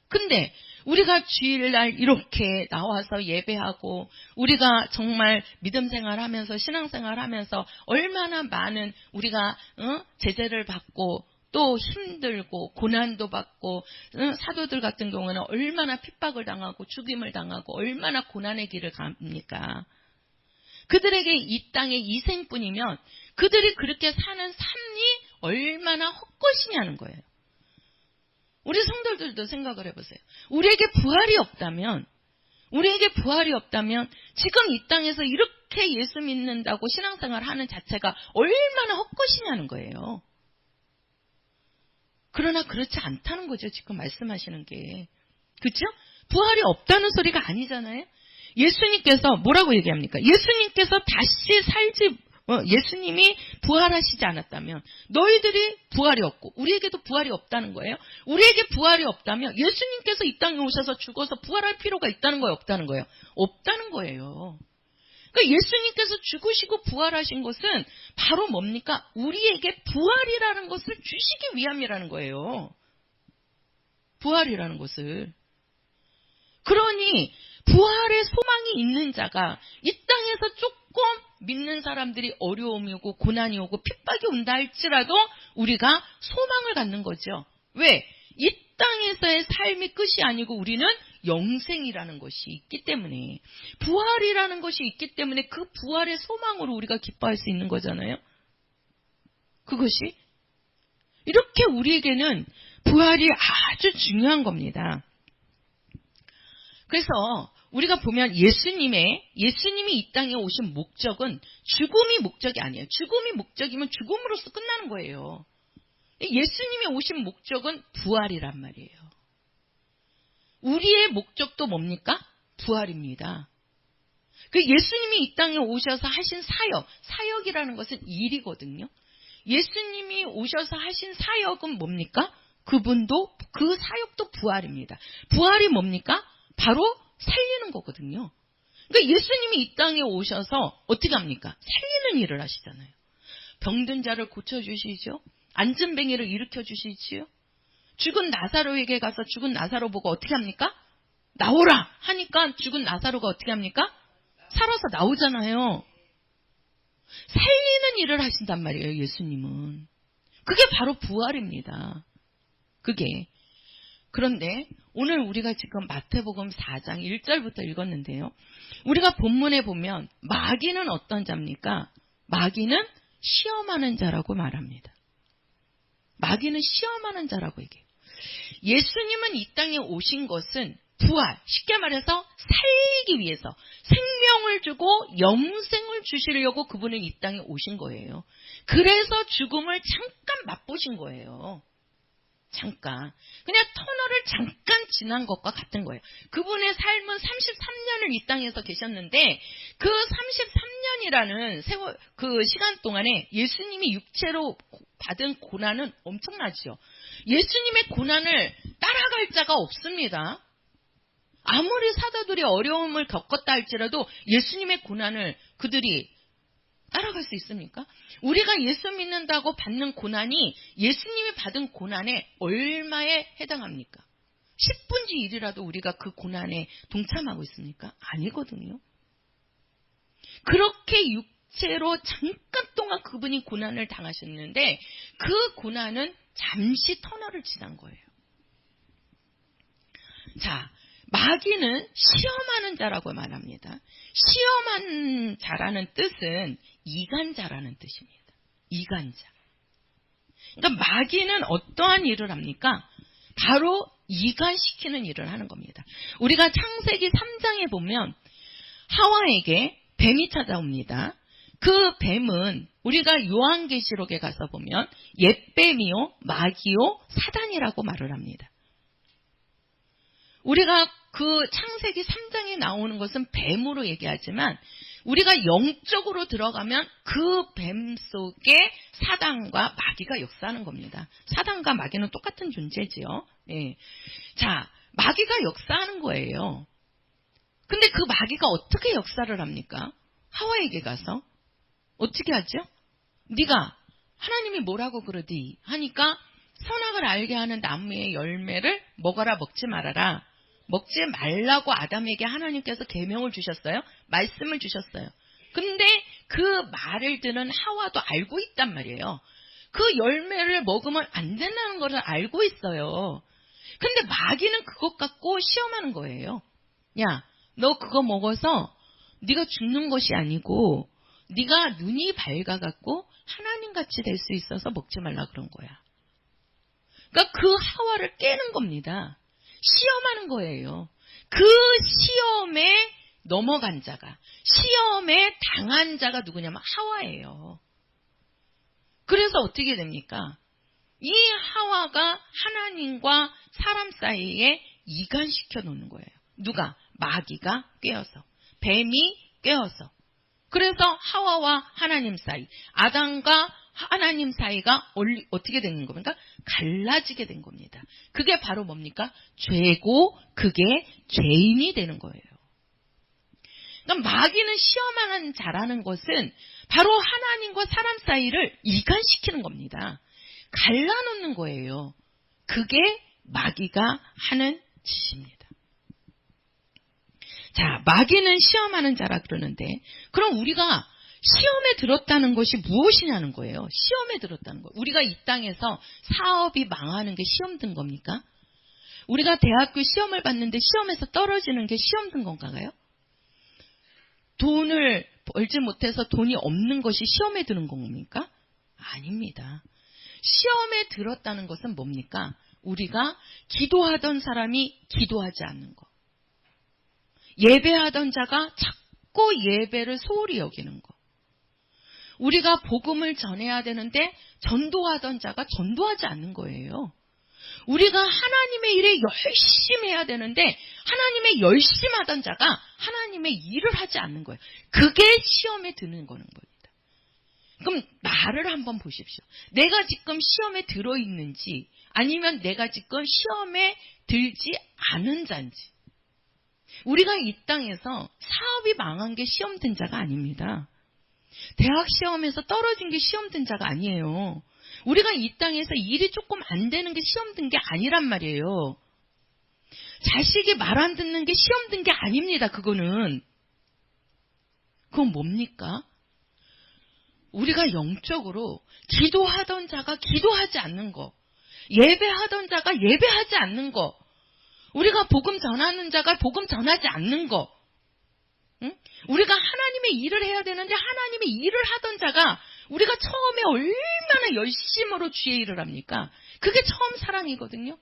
근데 우리가 주일날 이렇게 나와서 예배하고 우리가 정말 믿음 생활하면서 신앙생활하면서 얼마나 많은 우리가 제재를 받고 또 힘들고 고난도 받고, 사도들 같은 경우는 얼마나 핍박을 당하고 죽임을 당하고 얼마나 고난의 길을 갑니까? 그들에게 이 땅의 이생뿐이면 그들이 그렇게 사는 삶이 얼마나 헛것이냐는 거예요. 우리 성도들도 생각을 해보세요. 우리에게 부활이 없다면 지금 이 땅에서 이렇게 예수 믿는다고 신앙생활 하는 자체가 얼마나 헛것이냐는 거예요. 그러나 그렇지 않다는 거죠. 지금 말씀하시는 게. 그렇죠? 부활이 없다는 소리가 아니잖아요. 예수님께서 뭐라고 얘기합니까? 예수님께서 다시 예수님이 부활하시지 않았다면 너희들이 부활이 없고 우리에게도 부활이 없다는 거예요. 우리에게 부활이 없다면 예수님께서 이 땅에 오셔서 죽어서 부활할 필요가 있다는 거예요? 없다는 거예요? 없다는 거예요. 그러니까 예수님께서 죽으시고 부활하신 것은 바로 뭡니까? 우리에게 부활이라는 것을 주시기 위함이라는 거예요. 부활이라는 것을. 그러니 부활의 소망이 있는 자가 이 땅에서 조금 믿는 사람들이 어려움이 오고 고난이 오고 핍박이 온다 할지라도 우리가 소망을 갖는 거죠. 왜? 이 땅에서의 삶이 끝이 아니고 우리는 영생이라는 것이 있기 때문에, 부활이라는 것이 있기 때문에 그 부활의 소망으로 우리가 기뻐할 수 있는 거잖아요. 그것이 이렇게 우리에게는 부활이 아주 중요한 겁니다. 그래서 우리가 보면 예수님이 이 땅에 오신 목적은 죽음이 목적이 아니에요. 죽음이 목적이면 죽음으로써 끝나는 거예요. 예수님이 오신 목적은 부활이란 말이에요. 우리의 목적도 뭡니까? 부활입니다. 그 예수님이 이 땅에 오셔서 하신 사역이라는 것은 일이거든요. 예수님이 오셔서 하신 사역은 뭡니까? 그분도 그 사역도 부활입니다. 부활이 뭡니까? 바로 살리는 거거든요. 그러니까 예수님이 이 땅에 오셔서 어떻게 합니까? 살리는 일을 하시잖아요. 병든 자를 고쳐주시죠. 안진뱅이를 일으켜주시지요. 죽은 나사로에게 가서 죽은 나사로 보고 어떻게 합니까? 나오라 하니까 죽은 나사로가 어떻게 합니까? 살아서 나오잖아요. 살리는 일을 하신단 말이에요. 예수님은. 그게 바로 부활입니다. 그게. 그런데 오늘 우리가 지금 마태복음 4장 1절부터 읽었는데요. 우리가 본문에 보면 마귀는 어떤 자입니까? 마귀는 시험하는 자라고 말합니다. 마귀는 시험하는 자라고 얘기해요. 예수님은 이 땅에 오신 것은 부활, 쉽게 말해서 살리기 위해서 생명을 주고 영생을 주시려고 그분은 이 땅에 오신 거예요. 그래서 죽음을 잠깐 맛보신 거예요. 잠깐. 그냥 터널을 잠깐 지난 것과 같은 거예요. 그분의 삶은 33년을 이 땅에서 계셨는데 그 33년이라는 그 시간 동안에 예수님이 육체로 받은 고난은 엄청나죠. 예수님의 고난을 따라갈 자가 없습니다. 아무리 사도들이 어려움을 겪었다 할지라도 예수님의 고난을 그들이 따라갈 수 있습니까? 우리가 예수 믿는다고 받는 고난이 예수님이 받은 고난에 얼마에 해당합니까? 10분지 1이라도 우리가 그 고난에 동참하고 있습니까? 아니거든요. 그렇게 육체로 잠깐 동안 그분이 고난을 당하셨는데 그 고난은 잠시 터널을 지난 거예요. 자, 마귀는 시험하는 자라고 말합니다. 시험한 자라는 뜻은 이간자라는 뜻입니다. 이간자. 그러니까 마귀는 어떠한 일을 합니까? 바로 이간시키는 일을 하는 겁니다. 우리가 창세기 3장에 보면 하와에게 뱀이 찾아옵니다. 그 뱀은 우리가 요한계시록에 가서 보면 옛뱀이요, 마귀요, 사단이라고 말을 합니다. 우리가 그 창세기 3장에 나오는 것은 뱀으로 얘기하지만 우리가 영적으로 들어가면 그 뱀 속에 사단과 마귀가 역사하는 겁니다. 사단과 마귀는 똑같은 존재지요. 예. 자, 마귀가 역사하는 거예요. 근데 그 마귀가 어떻게 역사를 합니까? 하와에게 가서 어떻게 하죠? 네가 하나님이 뭐라고 그러디 하니까 선악을 알게 하는 나무의 열매를 먹어라 먹지 말아라. 먹지 말라고 아담에게 하나님께서 계명을 주셨어요. 말씀을 주셨어요. 근데 그 말을 듣는 하와도 알고 있단 말이에요. 그 열매를 먹으면 안 된다는 것을 알고 있어요. 근데 마귀는 그것 갖고 시험하는 거예요. 야, 너 그거 먹어서 네가 죽는 것이 아니고 네가 눈이 밝아갖고 하나님같이 될 수 있어서 먹지 말라 그런 거야. 그러니까 그 하와를 깨는 겁니다. 시험하는 거예요. 그 시험에 넘어간 자가, 시험에 당한 자가 누구냐면 하와예요. 그래서 어떻게 됩니까? 이 하와가 하나님과 사람 사이에 이간시켜 놓는 거예요. 누가? 마귀가 꿰어서, 뱀이 꿰어서. 그래서 하와와 하나님 사이, 아담과 하나님 사이가 어떻게 되는 겁니까? 갈라지게 된 겁니다. 그게 바로 뭡니까? 죄고 그게 죄인이 되는 거예요. 그러니까 마귀는 시험하는 자라는 것은 바로 하나님과 사람 사이를 이간시키는 겁니다. 갈라놓는 거예요. 그게 마귀가 하는 짓입니다. 자, 마귀는 시험하는 자라 그러는데 그럼 우리가 시험에 들었다는 것이 무엇이냐는 거예요. 시험에 들었다는 거. 우리가 이 땅에서 사업이 망하는 게 시험 든 겁니까? 우리가 대학교 시험을 봤는데 시험에서 떨어지는 게 시험 든 건가요? 돈을 벌지 못해서 돈이 없는 것이 시험에 드는 겁니까? 아닙니다. 시험에 들었다는 것은 뭡니까? 우리가 기도하던 사람이 기도하지 않는 것. 예배하던 자가 자꾸 예배를 소홀히 여기는 것. 우리가 복음을 전해야 되는데 전도하던 자가 전도하지 않는 거예요. 우리가 하나님의 일에 열심히 해야 되는데 하나님의 열심히 하던 자가 하나님의 일을 하지 않는 거예요. 그게 시험에 드는 거는 겁니다. 그럼 나를 한번 보십시오. 내가 지금 시험에 들어있는지 아니면 내가 지금 시험에 들지 않은 자인지. 우리가 이 땅에서 사업이 망한 게 시험 든 자가 아닙니다. 대학 시험에서 떨어진 게 시험 든 자가 아니에요. 우리가 이 땅에서 일이 조금 안 되는 게 시험 든 게 아니란 말이에요. 자식이 말 안 듣는 게 시험 든 게 아닙니다. 그건 뭡니까? 우리가 영적으로 기도하던 자가 기도하지 않는 거, 예배하던 자가 예배하지 않는 거, 우리가 복음 전하는 자가 복음 전하지 않는 거, 응? 우리가 하나님의 일을 해야 되는데 하나님의 일을 하던 자가 우리가 처음에 얼마나 열심으로 주의 일을 합니까? 그게 처음 사랑이거든요.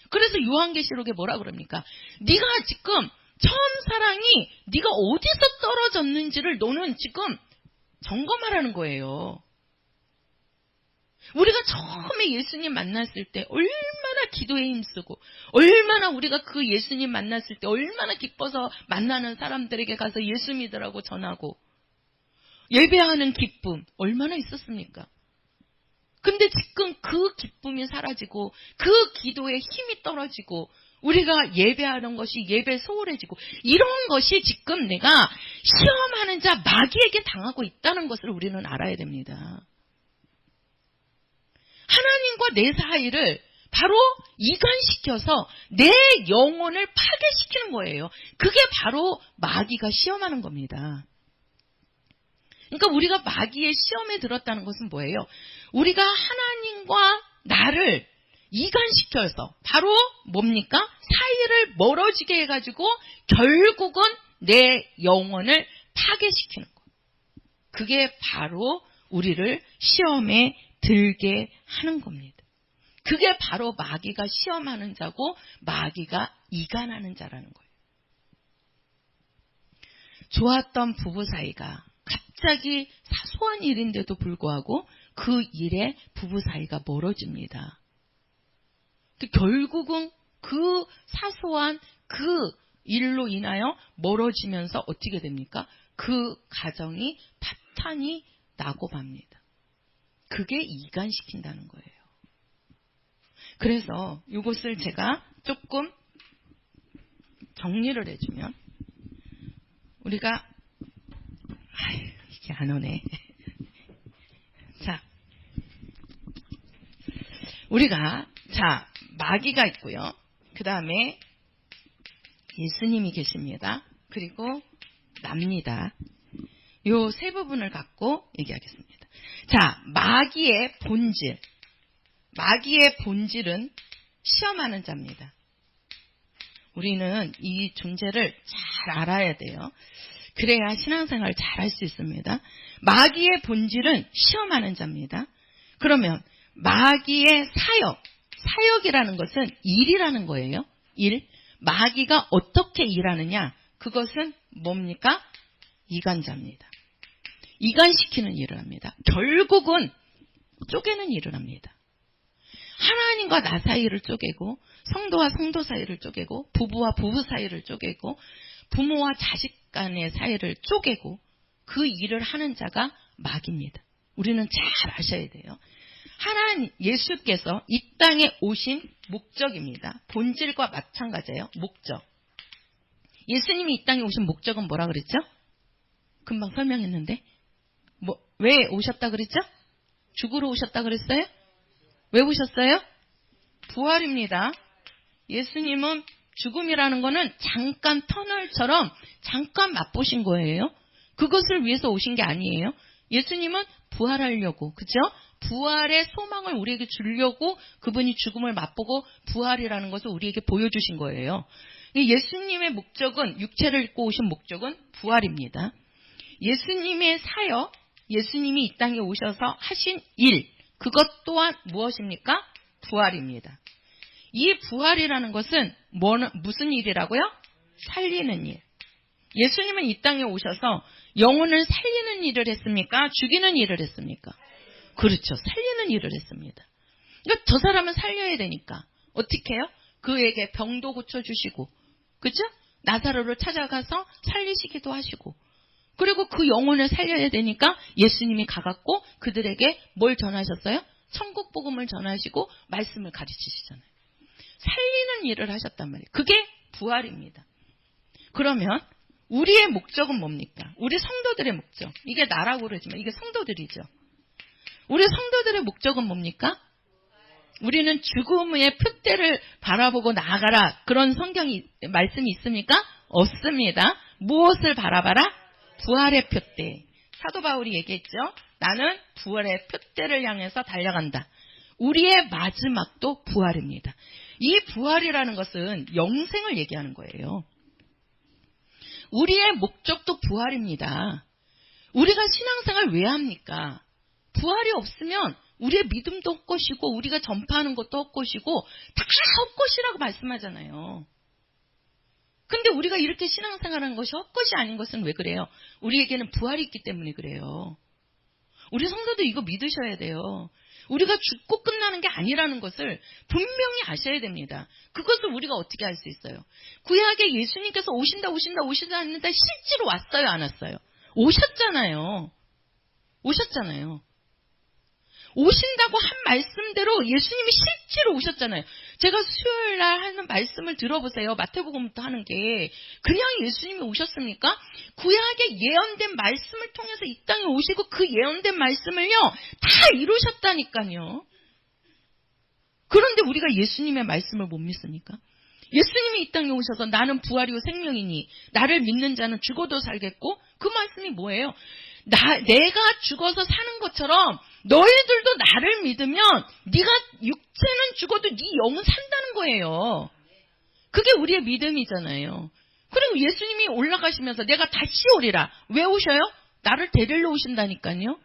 그래서 요한계시록에 뭐라 그럽니까? 네가 지금 처음 사랑이 네가 어디서 떨어졌는지를 너는 지금 점검하라는 거예요. 우리가 처음에 예수님 만났을 때 얼마나 기도에 힘쓰고 얼마나 우리가 그 예수님 만났을 때 얼마나 기뻐서 만나는 사람들에게 가서 예수 믿으라고 전하고 예배하는 기쁨 얼마나 있었습니까? 근데 지금 그 기쁨이 사라지고 그 기도에 힘이 떨어지고 우리가 예배하는 것이 예배 소홀해지고 이런 것이 지금 내가 시험하는 자 마귀에게 당하고 있다는 것을 우리는 알아야 됩니다. 하나님과 내 사이를 바로 이간시켜서 내 영혼을 파괴시키는 거예요. 그게 바로 마귀가 시험하는 겁니다. 그러니까 우리가 마귀의 시험에 들었다는 것은 뭐예요? 우리가 하나님과 나를 이간시켜서 바로 뭡니까? 사이를 멀어지게 해가지고 결국은 내 영혼을 파괴시키는 것. 그게 바로 우리를 시험에 들게 하는 겁니다. 그게 바로 마귀가 시험하는 자고 마귀가 이간하는 자라는 거예요. 좋았던 부부 사이가 갑자기 사소한 일인데도 불구하고 그 일에 부부 사이가 멀어집니다. 결국은 그 사소한 그 일로 인하여 멀어지면서 어떻게 됩니까? 그 가정이 파탄이 나고 맙니다. 그게 이간시킨다는 거예요. 그래서 이것을 제가 조금 정리를 해주면 우리가 이게 안 오네. 자, 우리가 마귀가 있고요. 그 다음에 예수님이 계십니다. 그리고 납니다. 요 세 부분을 갖고 얘기하겠습니다. 자, 마귀의 본질. 마귀의 본질은 시험하는 자입니다. 우리는 이 존재를 잘 알아야 돼요. 그래야 신앙생활을 잘 할 수 있습니다. 마귀의 본질은 시험하는 자입니다. 그러면 마귀의 사역이라는 것은 일이라는 거예요. 일. 마귀가 어떻게 일하느냐? 그것은 뭡니까? 이간자입니다. 이간시키는 일을 합니다. 결국은 쪼개는 일을 합니다. 하나님과 나 사이를 쪼개고, 성도와 성도 사이를 쪼개고, 부부와 부부 사이를 쪼개고, 부모와 자식 간의 사이를 쪼개고, 그 일을 하는 자가 마귀입니다. 우리는 잘 아셔야 돼요. 하나님, 예수께서 이 땅에 오신 목적입니다. 본질과 마찬가지예요. 목적. 예수님이 이 땅에 오신 목적은 뭐라 그랬죠? 금방 설명했는데. 왜 오셨다 그랬죠? 죽으러 오셨다 그랬어요? 왜 오셨어요? 부활입니다. 예수님은 죽음이라는 거는 잠깐 터널처럼 잠깐 맛보신 거예요. 그것을 위해서 오신 게 아니에요. 예수님은 부활하려고, 그죠? 부활의 소망을 우리에게 주려고 그분이 죽음을 맛보고 부활이라는 것을 우리에게 보여주신 거예요. 예수님의 목적은, 육체를 입고 오신 목적은 부활입니다. 예수님의 사역, 예수님이 이 땅에 오셔서 하신 일, 그것 또한 무엇입니까? 부활입니다. 이 부활이라는 것은 무슨 일이라고요? 살리는 일. 예수님은 이 땅에 오셔서 영혼을 살리는 일을 했습니까? 죽이는 일을 했습니까? 그렇죠. 살리는 일을 했습니다. 그러니까 저 사람은 살려야 되니까 어떻게 해요? 그에게 병도 고쳐주시고, 그죠? 나사로를 찾아가서 살리시기도 하시고, 그리고 그 영혼을 살려야 되니까 예수님이 가갖고 그들에게 뭘 전하셨어요? 천국 복음을 전하시고 말씀을 가르치시잖아요. 살리는 일을 하셨단 말이에요. 그게 부활입니다. 그러면 우리의 목적은 뭡니까? 우리 성도들의 목적. 이게 나라고 그러지만 이게 성도들이죠. 우리 성도들의 목적은 뭡니까? 우리는 죽음의 표대를 바라보고 나아가라. 그런 말씀이 있습니까? 없습니다. 무엇을 바라봐라? 부활의 표대. 사도 바울이 얘기했죠. 나는 부활의 표대를 향해서 달려간다. 우리의 마지막도 부활입니다. 이 부활이라는 것은 영생을 얘기하는 거예요. 우리의 목적도 부활입니다. 우리가 신앙생활 왜 합니까? 부활이 없으면 우리의 믿음도 헛것이고 우리가 전파하는 것도 헛것이고 다 헛것이라고 말씀하잖아요. 근데 우리가 이렇게 신앙생활하는 것이 헛것이 아닌 것은 왜 그래요? 우리에게는 부활이 있기 때문에 그래요. 우리 성도도 이거 믿으셔야 돼요. 우리가 죽고 끝나는 게 아니라는 것을 분명히 아셔야 됩니다. 그것을 우리가 어떻게 알 수 있어요? 구약에 예수님께서 오신다 했는데 실제로 왔어요, 안 왔어요? 오셨잖아요. 오신다고 한 말씀대로 예수님이 실제로 오셨잖아요. 제가 수요일 날 하는 말씀을 들어보세요. 마태복음부터 하는 게 그냥 예수님이 오셨습니까? 구약의 예언된 말씀을 통해서 이 땅에 오시고 그 예언된 말씀을요 다 이루셨다니까요. 그런데 우리가 예수님의 말씀을 못 믿습니까? 예수님이 이 땅에 오셔서 나는 부활이요 생명이니 나를 믿는 자는 죽어도 살겠고, 그 말씀이 뭐예요? 내가 죽어서 사는 것처럼 너희들도 나를 믿으면 네가 육체는 죽어도 네 영은 산다는 거예요. 그게 우리의 믿음이잖아요. 그리고 예수님이 올라가시면서 내가 다시 오리라. 왜 오셔요? 나를 데리러 오신다니까요.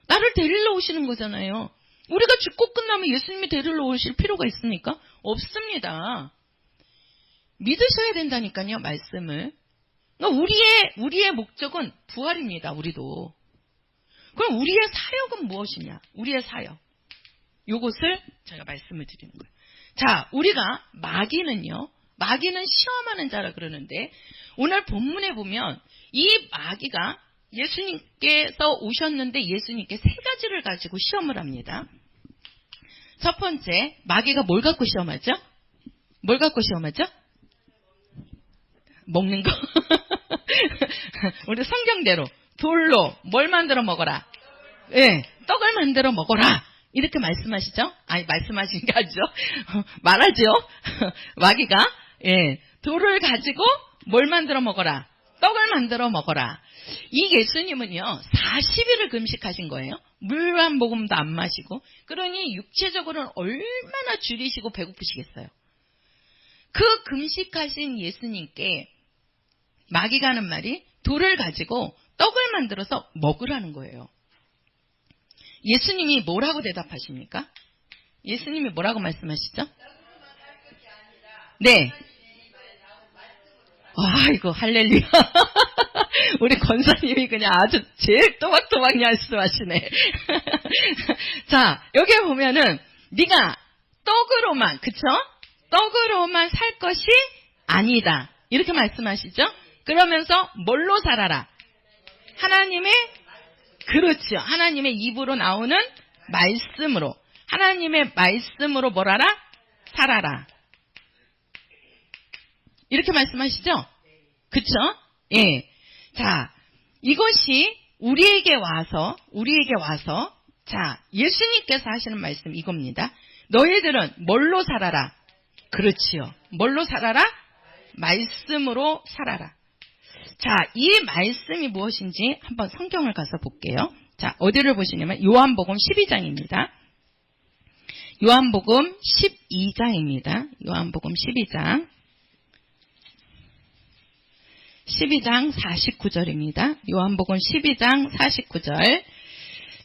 나를 데리러 오시는 거잖아요. 우리가 죽고 끝나면 예수님이 데리러 오실 필요가 있습니까? 없습니다. 믿으셔야 된다니까요, 말씀을. 그러니까 우리의 목적은 부활입니다, 우리도. 그럼 우리의 사역은 무엇이냐? 우리의 사역. 요것을 제가 말씀을 드리는 거예요. 자, 우리가 마귀는 시험하는 자라 그러는데, 오늘 본문에 보면 이 마귀가 예수님께서 오셨는데 예수님께 세 가지를 가지고 시험을 합니다. 첫 번째, 마귀가 뭘 갖고 시험하죠? 뭘 갖고 시험하죠? 먹는 거. 우리 성경대로 돌로 뭘 만들어 먹어라? 예, 떡을 만들어 먹어라. 이렇게 말씀하시죠? 아니, 말씀하신 게 아니죠. 말하죠. 마귀가 돌을 가지고 뭘 만들어 먹어라? 떡을 만들어 먹어라. 이 예수님은요, 40일을 금식하신 거예요. 물 한 모금도 안 마시고. 그러니 육체적으로는 얼마나 줄이시고 배고프시겠어요. 그 금식하신 예수님께 마귀가 하는 말이 돌을 가지고 떡을 만들어서 먹으라는 거예요. 예수님이 뭐라고 대답하십니까? 예수님이 뭐라고 말씀하시죠? 네. 아이고, 할렐루야. 우리 권사님이 그냥 아주 제일 또박또박 말씀하시네. 자, 여기 보면은 네가 떡으로만, 그쵸? 떡으로만 살 것이 아니다. 이렇게 말씀하시죠? 그러면서 뭘로 살아라? 하나님의, 그렇죠. 하나님의 입으로 나오는 말씀으로. 하나님의 말씀으로 뭐라라? 살아라. 이렇게 말씀하시죠? 그쵸? 예. 자, 이것이 우리에게 와서, 자, 예수님께서 하시는 말씀 이겁니다. 너희들은 뭘로 살아라? 그렇지요. 뭘로 살아라? 말씀으로 살아라. 자, 이 말씀이 무엇인지 한번 성경을 가서 볼게요. 자, 어디를 보시냐면 요한복음 12장입니다. 요한복음 12장입니다. 요한복음 12장. 12장 49절입니다. 요한복음 12장 49절.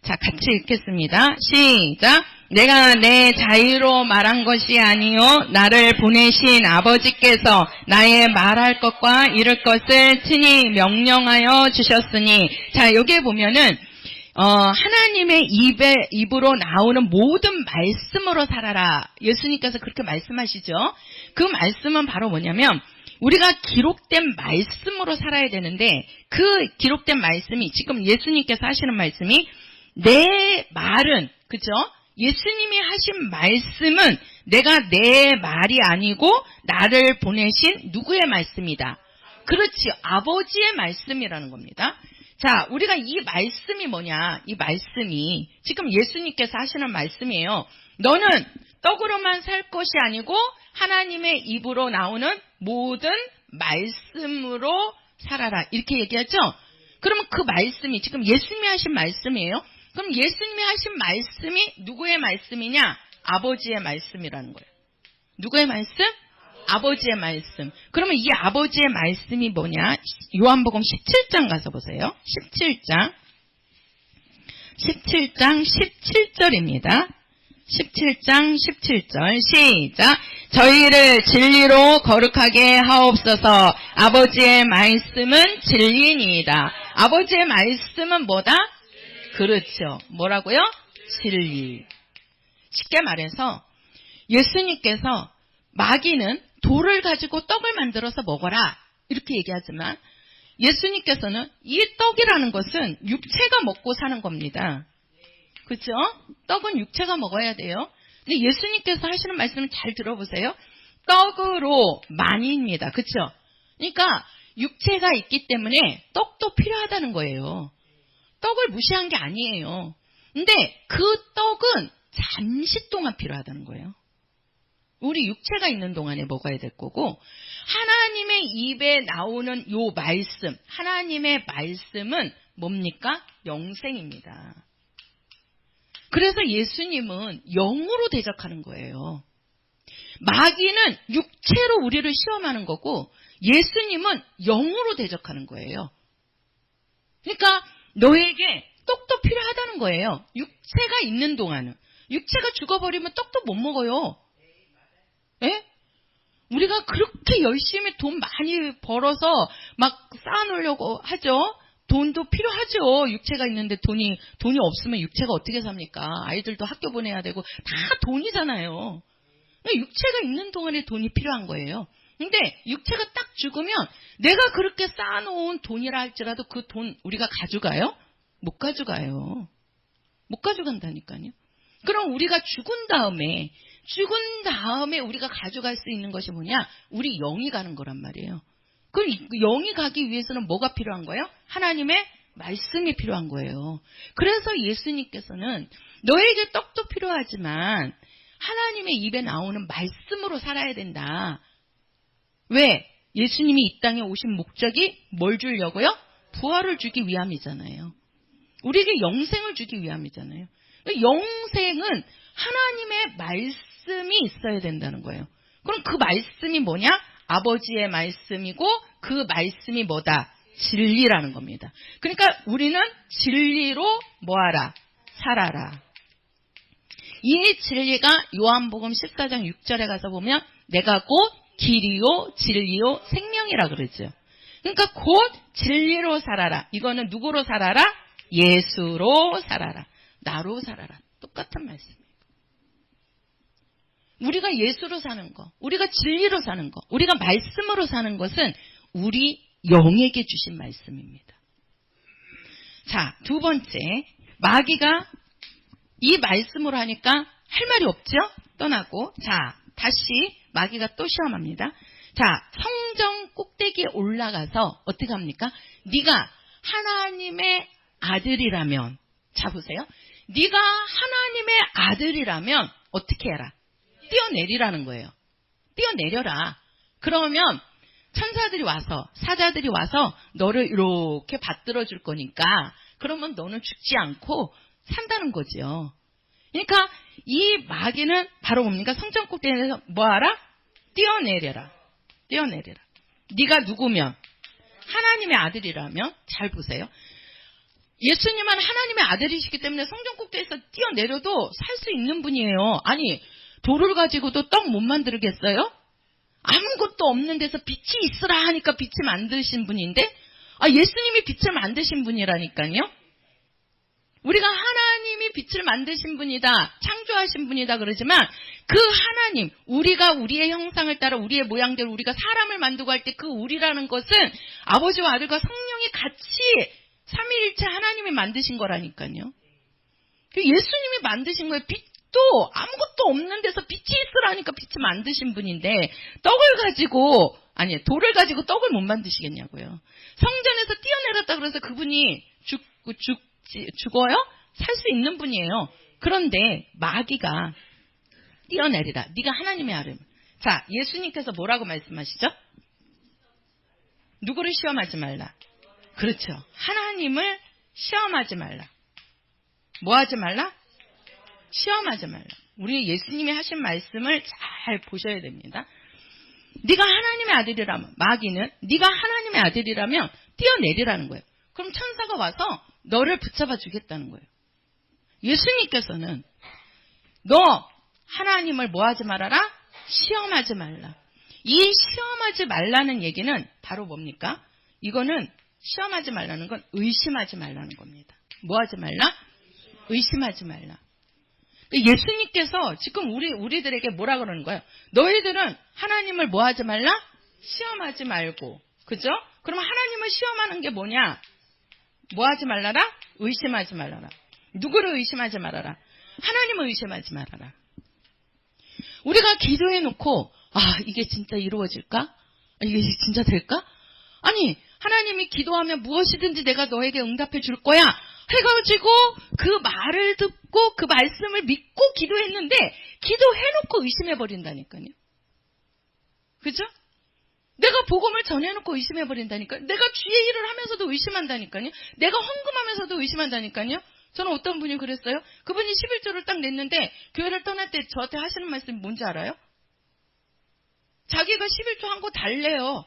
자, 같이 읽겠습니다. 시작. 내가 내 자유로 말한 것이 아니요 나를 보내신 아버지께서 나의 말할 것과 이룰 것을 친히 명령하여 주셨으니. 자, 여기에 보면은 하나님의 입으로 나오는 모든 말씀으로 살아라. 예수님께서 그렇게 말씀하시죠. 그 말씀은 바로 뭐냐면 우리가 기록된 말씀으로 살아야 되는데 그 기록된 말씀이 지금 예수님께서 하시는 말씀이 내 말은, 그죠? 예수님이 하신 말씀은 내가 내 말이 아니고 나를 보내신 누구의 말씀이다. 그렇지, 아버지의 말씀이라는 겁니다. 자, 우리가 이 말씀이 뭐냐? 이 말씀이 지금 예수님께서 하시는 말씀이에요. 너는 떡으로만 살 것이 아니고 하나님의 입으로 나오는 모든 말씀으로 살아라. 이렇게 얘기하죠? 그러면 그 말씀이 지금 예수님이 하신 말씀이에요. 그럼 예수님이 하신 말씀이 누구의 말씀이냐? 아버지의 말씀이라는 거예요. 누구의 말씀? 아버지의 말씀. 그러면 이 아버지의 말씀이 뭐냐? 요한복음 17장 가서 보세요. 17장 17절입니다. 17장 17절 시작. 저희를 진리로 거룩하게 하옵소서. 아버지의 말씀은 진리니이다. 아버지의 말씀은 뭐다? 그렇죠. 뭐라고요? 진리. 쉽게 말해서 예수님께서 마귀는 돌을 가지고 떡을 만들어서 먹어라 이렇게 얘기하지만 예수님께서는 이 떡이라는 것은 육체가 먹고 사는 겁니다. 그렇죠? 떡은 육체가 먹어야 돼요. 근데 예수님께서 하시는 말씀을 잘 들어보세요. 떡으로 만입니다. 그렇죠? 그러니까 육체가 있기 때문에 떡도 필요하다는 거예요. 떡을 무시한 게 아니에요. 근데 그 떡은 잠시 동안 필요하다는 거예요. 우리 육체가 있는 동안에 먹어야 될 거고 하나님의 입에 나오는 요 말씀, 하나님의 말씀은 뭡니까? 영생입니다. 그래서 예수님은 영으로 대적하는 거예요. 마귀는 육체로 우리를 시험하는 거고 예수님은 영으로 대적하는 거예요. 그러니까 너에게 떡도 필요하다는 거예요. 육체가 있는 동안은. 육체가 죽어버리면 떡도 못 먹어요. 예? 우리가 그렇게 열심히 돈 많이 벌어서 막 쌓아놓으려고 하죠. 돈도 필요하죠. 육체가 있는데 돈이 없으면 육체가 어떻게 삽니까? 아이들도 학교 보내야 되고 다 돈이잖아요. 육체가 있는 동안에 돈이 필요한 거예요. 근데 육체가 딱 죽으면 내가 그렇게 쌓아놓은 돈이라 할지라도 그 돈 우리가 가져가요? 못 가져가요. 못 가져간다니까요. 그럼 우리가 죽은 다음에 우리가 가져갈 수 있는 것이 뭐냐? 우리 영이 가는 거란 말이에요. 그럼 영이 가기 위해서는 뭐가 필요한 거예요? 하나님의 말씀이 필요한 거예요. 그래서 예수님께서는 너에게 떡도 필요하지만 하나님의 입에 나오는 말씀으로 살아야 된다. 왜? 예수님이 이 땅에 오신 목적이 뭘 주려고요? 부활을 주기 위함이잖아요. 우리에게 영생을 주기 위함이잖아요. 영생은 하나님의 말씀이 있어야 된다는 거예요. 그럼 그 말씀이 뭐냐? 아버지의 말씀이고 그 말씀이 뭐다? 진리라는 겁니다. 그러니까 우리는 진리로 뭐하라? 살아라. 이 진리가 요한복음 14장 6절에 가서 보면 내가 곧 길이요 진리요 생명이라 그러죠. 그러니까 곧 진리로 살아라. 이거는 누구로 살아라? 예수로 살아라. 나로 살아라. 똑같은 말씀이에요. 우리가 예수로 사는 거, 우리가 진리로 사는 거, 우리가 말씀으로 사는 것은 우리 영에게 주신 말씀입니다. 자, 두 번째, 마귀가 이 말씀으로 하니까 할 말이 없죠? 떠나고. 자, 다시 마귀가 또 시험합니다. 자, 성전 꼭대기에 올라가서 어떻게 합니까? 네가 하나님의 아들이라면, 자 보세요. 네가 하나님의 아들이라면 어떻게 해라? 뛰어내리라는 거예요. 뛰어내려라. 그러면 천사들이 와서, 사자들이 와서 너를 이렇게 받들어 줄 거니까 그러면 너는 죽지 않고 산다는 거죠. 그러니까 이 마귀는 바로 뭡니까? 성전 꼭대기에서 뭐하라? 뛰어내려라. 뛰어내려라. 네가 누구면? 하나님의 아들이라면? 잘 보세요. 예수님은 하나님의 아들이시기 때문에 성전 꼭대기에서 뛰어내려도 살 수 있는 분이에요. 아니, 돌을 가지고도 떡 못 만들겠어요? 아무것도 없는 데서 빛이 있으라 하니까 빛을 만드신 분인데, 예수님이 빛을 만드신 분이라니까요. 우리가 하나님이 빛을 만드신 분이다, 창조하신 분이다 그러지만 그 하나님, 우리가 우리의 형상을 따라 우리의 모양대로 우리가 사람을 만들고 할 때 그 우리라는 것은 아버지와 아들과 성령이 같이 삼위일체 하나님이 만드신 거라니까요. 예수님이 만드신 거예요. 빛도 아무것도 없는 데서 빛이 있으라니까 빛을 만드신 분인데 떡을 가지고, 아니 돌을 가지고 떡을 못 만드시겠냐고요. 성전에서 뛰어내렸다 그래서 그분이 죽어요? 살 수 있는 분이에요. 그런데 마귀가 뛰어내리라. 네가 하나님의 아들. 자, 예수님께서 뭐라고 말씀하시죠? 누구를 시험하지 말라. 그렇죠. 하나님을 시험하지 말라. 뭐 하지 말라? 시험하지 말라. 우리 예수님이 하신 말씀을 잘 보셔야 됩니다. 네가 하나님의 아들이라면, 마귀는 네가 하나님의 아들이라면 뛰어내리라는 거예요. 그럼 천사가 와서 너를 붙잡아 주겠다는 거예요. 예수님께서는 너 하나님을 뭐 하지 말아라? 시험하지 말라. 이 시험하지 말라는 얘기는 바로 뭡니까? 이거는 시험하지 말라는 건 의심하지 말라는 겁니다. 뭐 하지 말라? 의심하지 말라. 예수님께서 지금 우리들에게 뭐라 그러는 거예요? 너희들은 하나님을 뭐 하지 말라? 시험하지 말고. 그죠? 그럼 하나님을 시험하는 게 뭐냐? 뭐 하지 말라라? 의심하지 말라라. 누구를 의심하지 말아라? 하나님을 의심하지 말아라. 우리가 기도해놓고 이게 진짜 이루어질까? 이게 진짜 될까? 아니, 하나님이 기도하면 무엇이든지 내가 너에게 응답해 줄 거야 해가지고 그 말을 듣고 그 말씀을 믿고 기도했는데 기도해놓고 의심해버린다니까요. 그죠? 내가 복음을 전해놓고 의심해버린다니까요. 내가 주의 일을 하면서도 의심한다니까요. 내가 헌금하면서도 의심한다니까요. 저는 어떤 분이 그랬어요. 그분이 11조를 딱 냈는데 교회를 떠날 때 저한테 하시는 말씀이 뭔지 알아요? 자기가 11조 한 거 달래요.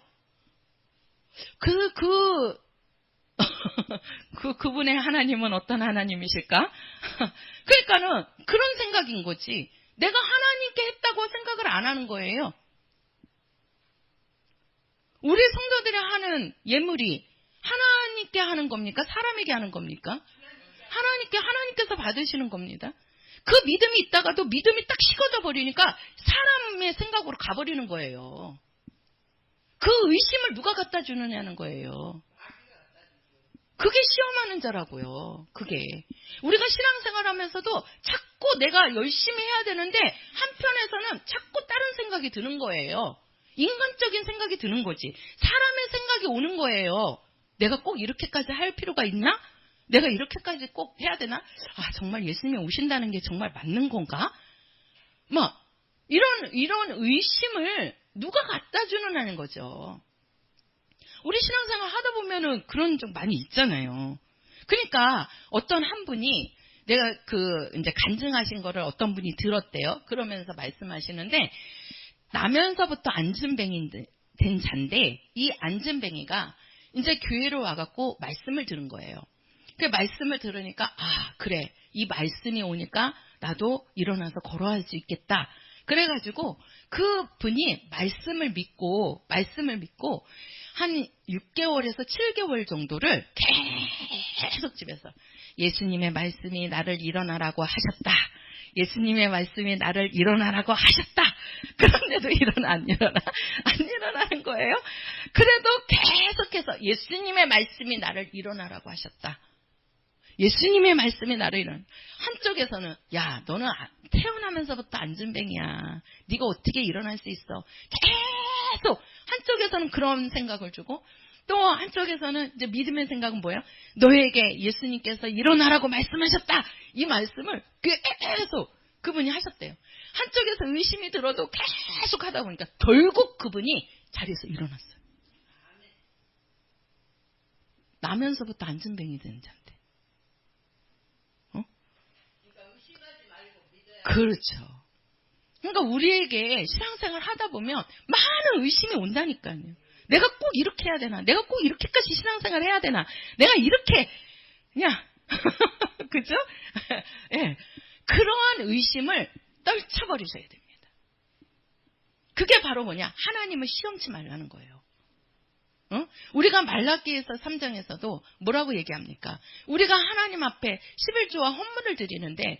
그분의 하나님은 어떤 하나님이실까? 그러니까는 그런 생각인 거지. 내가 하나님께 했다고 생각을 안 하는 거예요. 우리 성도들이 하는 예물이 하나님께 하는 겁니까? 사람에게 하는 겁니까? 하나님께서 받으시는 겁니다. 그 믿음이 있다가도 믿음이 딱 식어져 버리니까 사람의 생각으로 가버리는 거예요. 그 의심을 누가 갖다 주느냐는 거예요. 그게 시험하는 자라고요. 그게. 우리가 신앙생활 하면서도 자꾸 내가 열심히 해야 되는데 한편에서는 자꾸 다른 생각이 드는 거예요. 인간적인 생각이 드는 거지. 사람의 생각이 오는 거예요. 내가 꼭 이렇게까지 할 필요가 있나? 내가 이렇게까지 꼭 해야 되나? 정말 예수님이 오신다는 게 정말 맞는 건가? 이런 의심을 누가 갖다 주느냐는 거죠. 우리 신앙생활 하다 보면은 그런 적 많이 있잖아요. 그러니까 어떤 한 분이 내가 이제 간증하신 거를 어떤 분이 들었대요. 그러면서 말씀하시는데, 나면서부터 안진뱅이 된 잔데, 이 안진뱅이가 이제 교회로 와갖고 말씀을 들은 거예요. 그 말씀을 들으니까, 아, 그래. 이 말씀이 오니까 나도 일어나서 걸어갈 수 있겠다. 그래가지고 그 분이 말씀을 믿고 한 6개월에서 7개월 정도를 계속 집에서 예수님의 말씀이 나를 일어나라고 하셨다. 예수님의 말씀이 나를 일어나라고 하셨다. 그런데도 안 일어나는 거예요. 그래도 계속해서 예수님의 말씀이 나를 일어나라고 하셨다. 예수님의 말씀이 나를 일어나. 한쪽에서는 야, 너는 태어나면서부터 안진뱅이야. 네가 어떻게 일어날 수 있어. 계속 한쪽에서는 그런 생각을 주고, 또 한쪽에서는 이제 믿음의 생각은 뭐예요? 너에게 예수님께서 일어나라고 말씀하셨다. 이 말씀을 계속 그분이 하셨대요. 한쪽에서 의심이 들어도 계속 하다 보니까 결국 그분이 자리에서 일어났어요. 나면서부터 안진뱅이 되는 자인데. 그렇죠. 그러니까 우리에게 신앙생활 하다 보면 많은 의심이 온다니까요. 내가 꼭 이렇게 해야 되나? 내가 꼭 이렇게까지 신앙생활 해야 되나? 내가 이렇게 그냥 그죠? 예. 그러한 의심을 떨쳐버리셔야 됩니다. 그게 바로 뭐냐? 하나님을 시험치 말라는 거예요. 우리가 말라기에서 3장에서도 뭐라고 얘기합니까? 우리가 하나님 앞에 11조와 헌물을 드리는데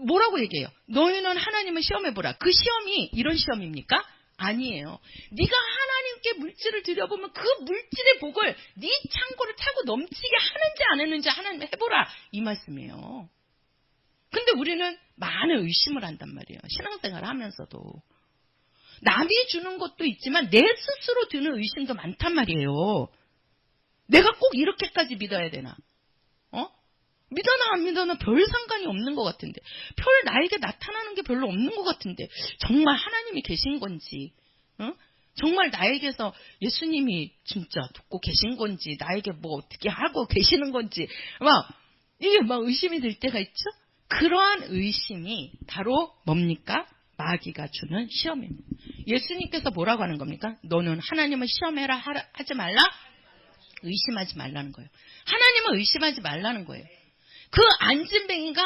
뭐라고 얘기해요? 너희는 하나님을 시험해보라. 그 시험이 이런 시험입니까? 아니에요. 네가 하나님께 물질을 드려보면 그 물질의 복을 네 창고를 차고 넘치게 하는지 안 했는지 하나님 해보라. 이 말씀이에요. 근데 우리는 많은 의심을 한단 말이에요. 신앙생활을 하면서도. 남이 주는 것도 있지만 내 스스로 드는 의심도 많단 말이에요. 내가 꼭 이렇게까지 믿어야 되나? 믿어나 안 믿어나 별 상관이 없는 것 같은데, 별 나에게 나타나는 게 별로 없는 것 같은데, 정말 하나님이 계신 건지, 정말 나에게서 예수님이 진짜 듣고 계신 건지, 나에게 뭐 어떻게 하고 계시는 건지, 이게 의심이 들 때가 있죠? 그러한 의심이 바로 뭡니까? 마귀가 주는 시험입니다. 예수님께서 뭐라고 하는 겁니까? 너는 하나님을 시험해라 하지 말라? 의심하지 말라는 거예요. 하나님을 의심하지 말라는 거예요. 그 안진뱅이가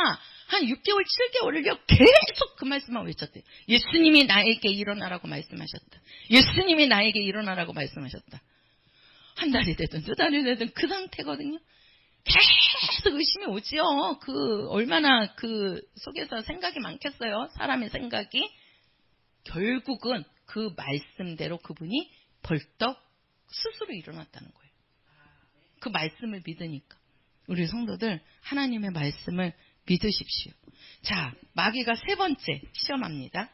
한 6개월, 7개월을요, 계속 그 말씀만 외쳤대요. 예수님이 나에게 일어나라고 말씀하셨다. 예수님이 나에게 일어나라고 말씀하셨다. 한 달이 되든 두 달이 되든 그 상태거든요. 계속 의심이 오지요. 얼마나 그 속에서 생각이 많겠어요. 사람의 생각이. 결국은 그 말씀대로 그분이 벌떡 스스로 일어났다는 거예요. 그 말씀을 믿으니까. 우리 성도들 하나님의 말씀을 믿으십시오. 자, 마귀가 세 번째 시험합니다.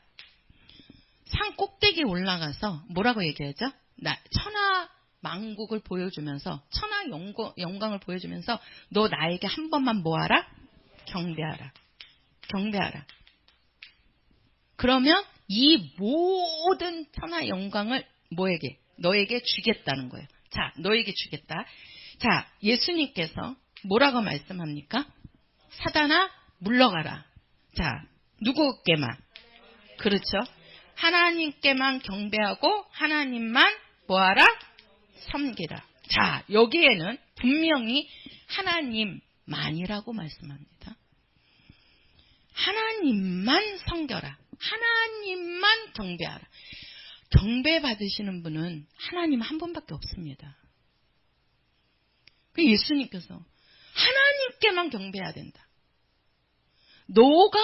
산 꼭대기에 올라가서 뭐라고 얘기하죠? 천하 만국을 보여주면서, 천하 영광을 보여주면서 너 나에게 한 번만 뭐하라? 경배하라. 경배하라. 그러면 이 모든 천하 영광을 뭐에게? 너에게 주겠다는 거예요. 자, 너에게 주겠다. 자, 예수님께서 뭐라고 말씀합니까? 사단아 물러가라. 자, 누구께만? 그렇죠. 하나님께만 경배하고 하나님만 뭐하라? 섬기라. 자, 여기에는 분명히 하나님만이라고 말씀합니다. 하나님만 섬겨라. 하나님만 경배하라. 경배 받으시는 분은 하나님 한 분밖에 없습니다. 예수님께서 하나님께만 경배해야 된다. 너가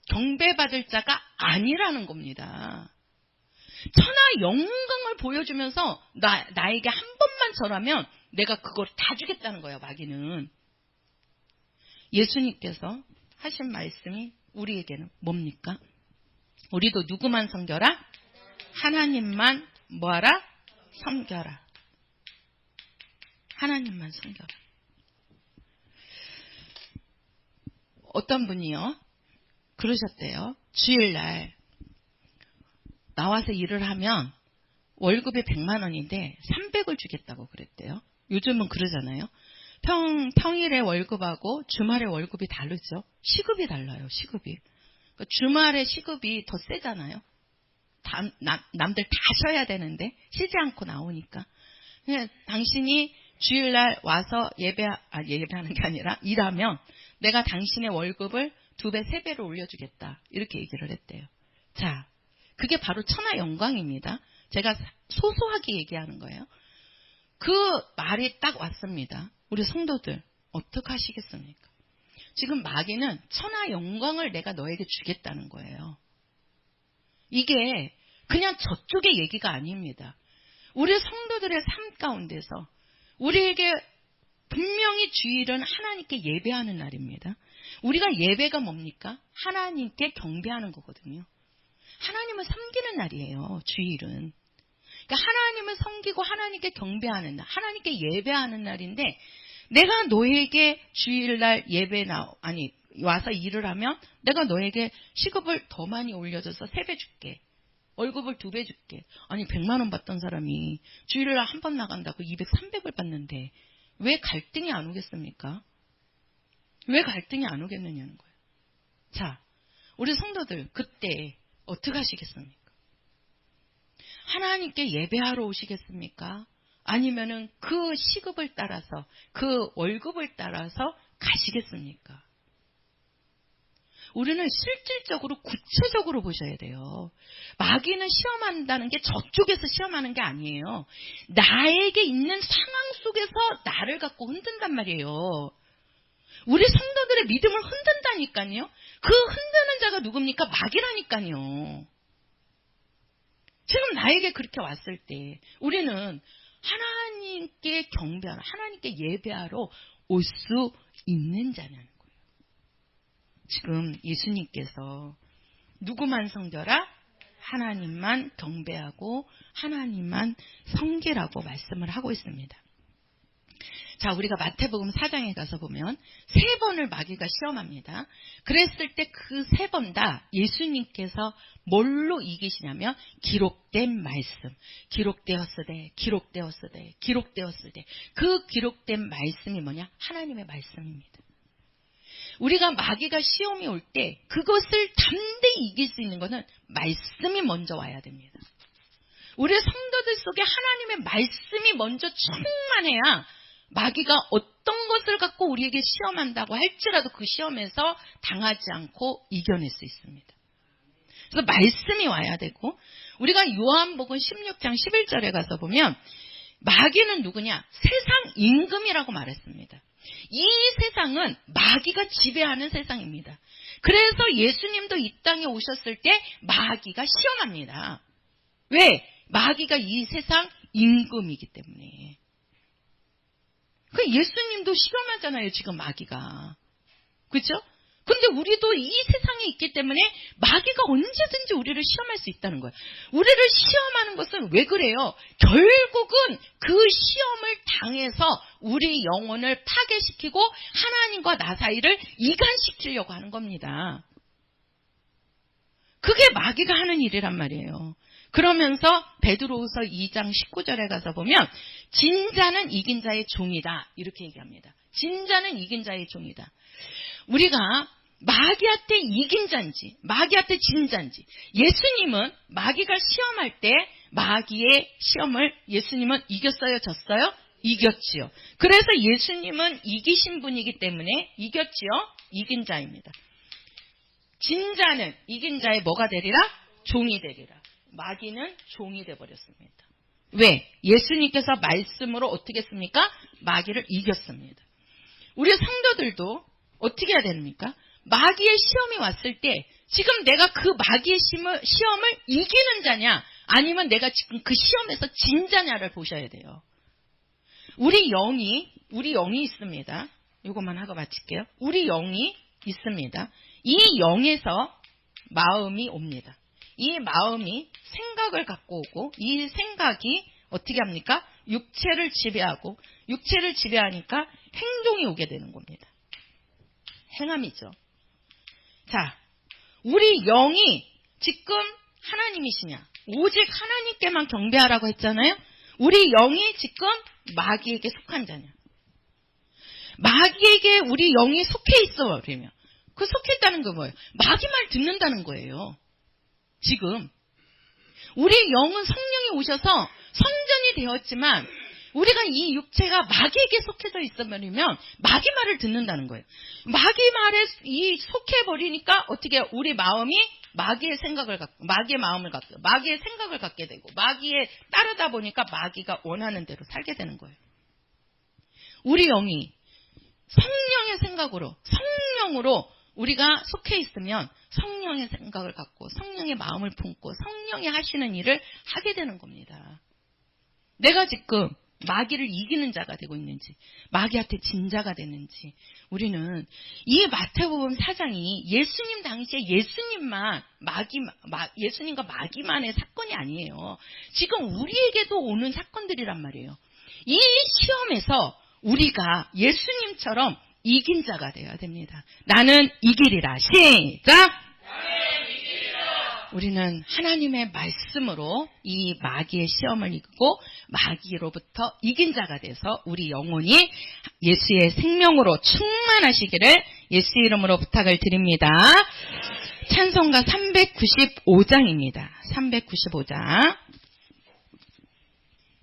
경배받을 자가 아니라는 겁니다. 천하 영광을 보여주면서 나에게 한 번만 절하면 내가 그걸 다 주겠다는 거예요. 마귀는. 예수님께서 하신 말씀이 우리에게는 뭡니까? 우리도 누구만 섬겨라? 하나님만 뭐하라? 섬겨라. 하나님만 섬겨라. 어떤 분이요? 그러셨대요. 주일날 나와서 일을 하면 월급이 100만 원인데 300을 주겠다고 그랬대요. 요즘은 그러잖아요. 평일에 월급하고 주말에 월급이 다르죠. 시급이 달라요. 시급이. 그러니까 주말에 시급이 더 세잖아요. 남들 다 쉬어야 되는데 쉬지 않고 나오니까. 그냥 당신이 주일날 와서 예배하는 게 아니라 일하면 내가 당신의 월급을 2배, 3배로 올려주겠다. 이렇게 얘기를 했대요. 자, 그게 바로 천하 영광입니다. 제가 소소하게 얘기하는 거예요. 그 말이 딱 왔습니다. 우리 성도들 어떻게 하시겠습니까? 지금 마귀는 천하 영광을 내가 너에게 주겠다는 거예요. 이게 그냥 저쪽의 얘기가 아닙니다. 우리 성도들의 삶 가운데서 우리에게 분명히 주일은 하나님께 예배하는 날입니다. 우리가 예배가 뭡니까? 하나님께 경배하는 거거든요. 하나님을 섬기는 날이에요. 주일은. 그러니까 하나님을 섬기고 하나님께 경배하는 날, 하나님께 예배하는 날인데 내가 너에게 주일날 와서 일을 하면 내가 너에게 시급을 더 많이 올려줘서 3배 줄게. 월급을 2배 줄게. 아니 100만 원 받던 사람이 주일날 한 번 나간다고 200, 300을 받는데 왜 갈등이 안 오겠습니까? 왜 갈등이 안 오겠느냐는 거예요. 자, 우리 성도들 그때 어떻게 하시겠습니까? 하나님께 예배하러 오시겠습니까? 아니면은 그 시급을 따라서 그 월급을 따라서 가시겠습니까? 우리는 실질적으로 구체적으로 보셔야 돼요. 마귀는 시험한다는 게 저쪽에서 시험하는 게 아니에요. 나에게 있는 상황 속에서 나를 갖고 흔든단 말이에요. 우리 성도들의 믿음을 흔든다니까요. 그 흔드는 자가 누굽니까? 마귀라니까요. 지금 나에게 그렇게 왔을 때 우리는 하나님께 경배하러, 하나님께 예배하러 올 수 있는 자냐는 거예요. 지금 예수님께서 누구만 섬겨라? 하나님만 경배하고 하나님만 섬기라고 말씀을 하고 있습니다. 자, 우리가 마태복음 4장에 가서 보면 3번을 마귀가 시험합니다. 그랬을 때 그 3번 다 예수님께서 뭘로 이기시냐면 기록된 말씀, 기록되었으되 그 기록된 말씀이 뭐냐? 하나님의 말씀입니다. 우리가 마귀가 시험이 올 때 그것을 담대히 이길 수 있는 것은 말씀이 먼저 와야 됩니다. 우리 성도들 속에 하나님의 말씀이 먼저 충만해야 마귀가 어떤 것을 갖고 우리에게 시험한다고 할지라도 그 시험에서 당하지 않고 이겨낼 수 있습니다. 그래서 말씀이 와야 되고, 우리가 요한복음 16장 11절에 가서 보면 마귀는 누구냐? 세상 임금이라고 말했습니다. 이 세상은 마귀가 지배하는 세상입니다. 그래서 예수님도 이 땅에 오셨을 때 마귀가 시험합니다. 왜? 마귀가 이 세상 임금이기 때문에. 그 예수님도 시험하잖아요, 지금 마귀가. 그렇죠? 근데 우리도 이 세상에 있기 때문에 마귀가 언제든지 우리를 시험할 수 있다는 거예요. 우리를 시험하는 것은 왜 그래요? 결국은 그 시험을 당해서 우리 영혼을 파괴시키고 하나님과 나 사이를 이간시키려고 하는 겁니다. 그게 마귀가 하는 일이란 말이에요. 그러면서 베드로후서 2장 19절에 가서 보면 진자는 이긴 자의 종이다 이렇게 얘기합니다. 진자는 이긴 자의 종이다. 우리가 마귀한테 이긴 자인지 마귀한테 진 자인지, 예수님은 마귀가 시험할 때 마귀의 시험을 예수님은 이겼어요, 졌어요? 이겼지요. 그래서 예수님은 이기신 분이기 때문에 이겼지요. 이긴 자입니다. 진 자는 이긴 자의 뭐가 되리라? 종이 되리라. 마귀는 종이 되어버렸습니다. 왜? 예수님께서 말씀으로 어떻게 했습니까? 마귀를 이겼습니다. 우리 성도들도 어떻게 해야 됩니까? 마귀의 시험이 왔을 때 지금 내가 그 마귀의 시험을 이기는 자냐, 아니면 내가 지금 그 시험에서 진 자냐를 보셔야 돼요. 우리 영이 있습니다. 이것만 하고 마칠게요. 우리 영이 있습니다. 이 영에서 마음이 옵니다. 이 마음이 생각을 갖고 오고, 이 생각이 어떻게 합니까? 육체를 지배하고, 육체를 지배하니까 행동이 오게 되는 겁니다. 행함이죠. 자, 우리 영이 지금 하나님이시냐, 오직 하나님께만 경배하라고 했잖아요. 우리 영이 지금 마귀에게 속한 자냐. 마귀에게 우리 영이 속해 있어 버리면 그 속해 있다는 거 뭐예요? 마귀 말 듣는다는 거예요. 지금 우리 영은 성령이 오셔서 성전이 되었지만 우리가 이 육체가 마귀에게 속해져 있어버리면 마귀 말을 듣는다는 거예요. 마귀 말에 이 속해버리니까 어떻게 해요? 우리 마음이 마귀의 생각을 갖고, 마귀의 마음을 갖고, 마귀의 생각을 갖게 되고, 마귀에 따르다 보니까 마귀가 원하는 대로 살게 되는 거예요. 우리 영이 성령의 생각으로, 성령으로 우리가 속해 있으면 성령의 생각을 갖고, 성령의 마음을 품고, 성령이 하시는 일을 하게 되는 겁니다. 내가 지금 마귀를 이기는 자가 되고 있는지, 마귀한테 진 자가 됐는지, 우리는 이 마태복음 4장이 예수님 당시에 예수님만 예수님과 마귀만의 사건이 아니에요. 지금 우리에게도 오는 사건들이란 말이에요. 이 시험에서 우리가 예수님처럼 이긴 자가 되어야 됩니다. 나는 이기리라. 시작! 우리는 하나님의 말씀으로 이 마귀의 시험을 이기고 마귀로부터 이긴 자가 돼서 우리 영혼이 예수의 생명으로 충만하시기를 예수 이름으로 부탁을 드립니다. 찬송가 395장입니다. 395장.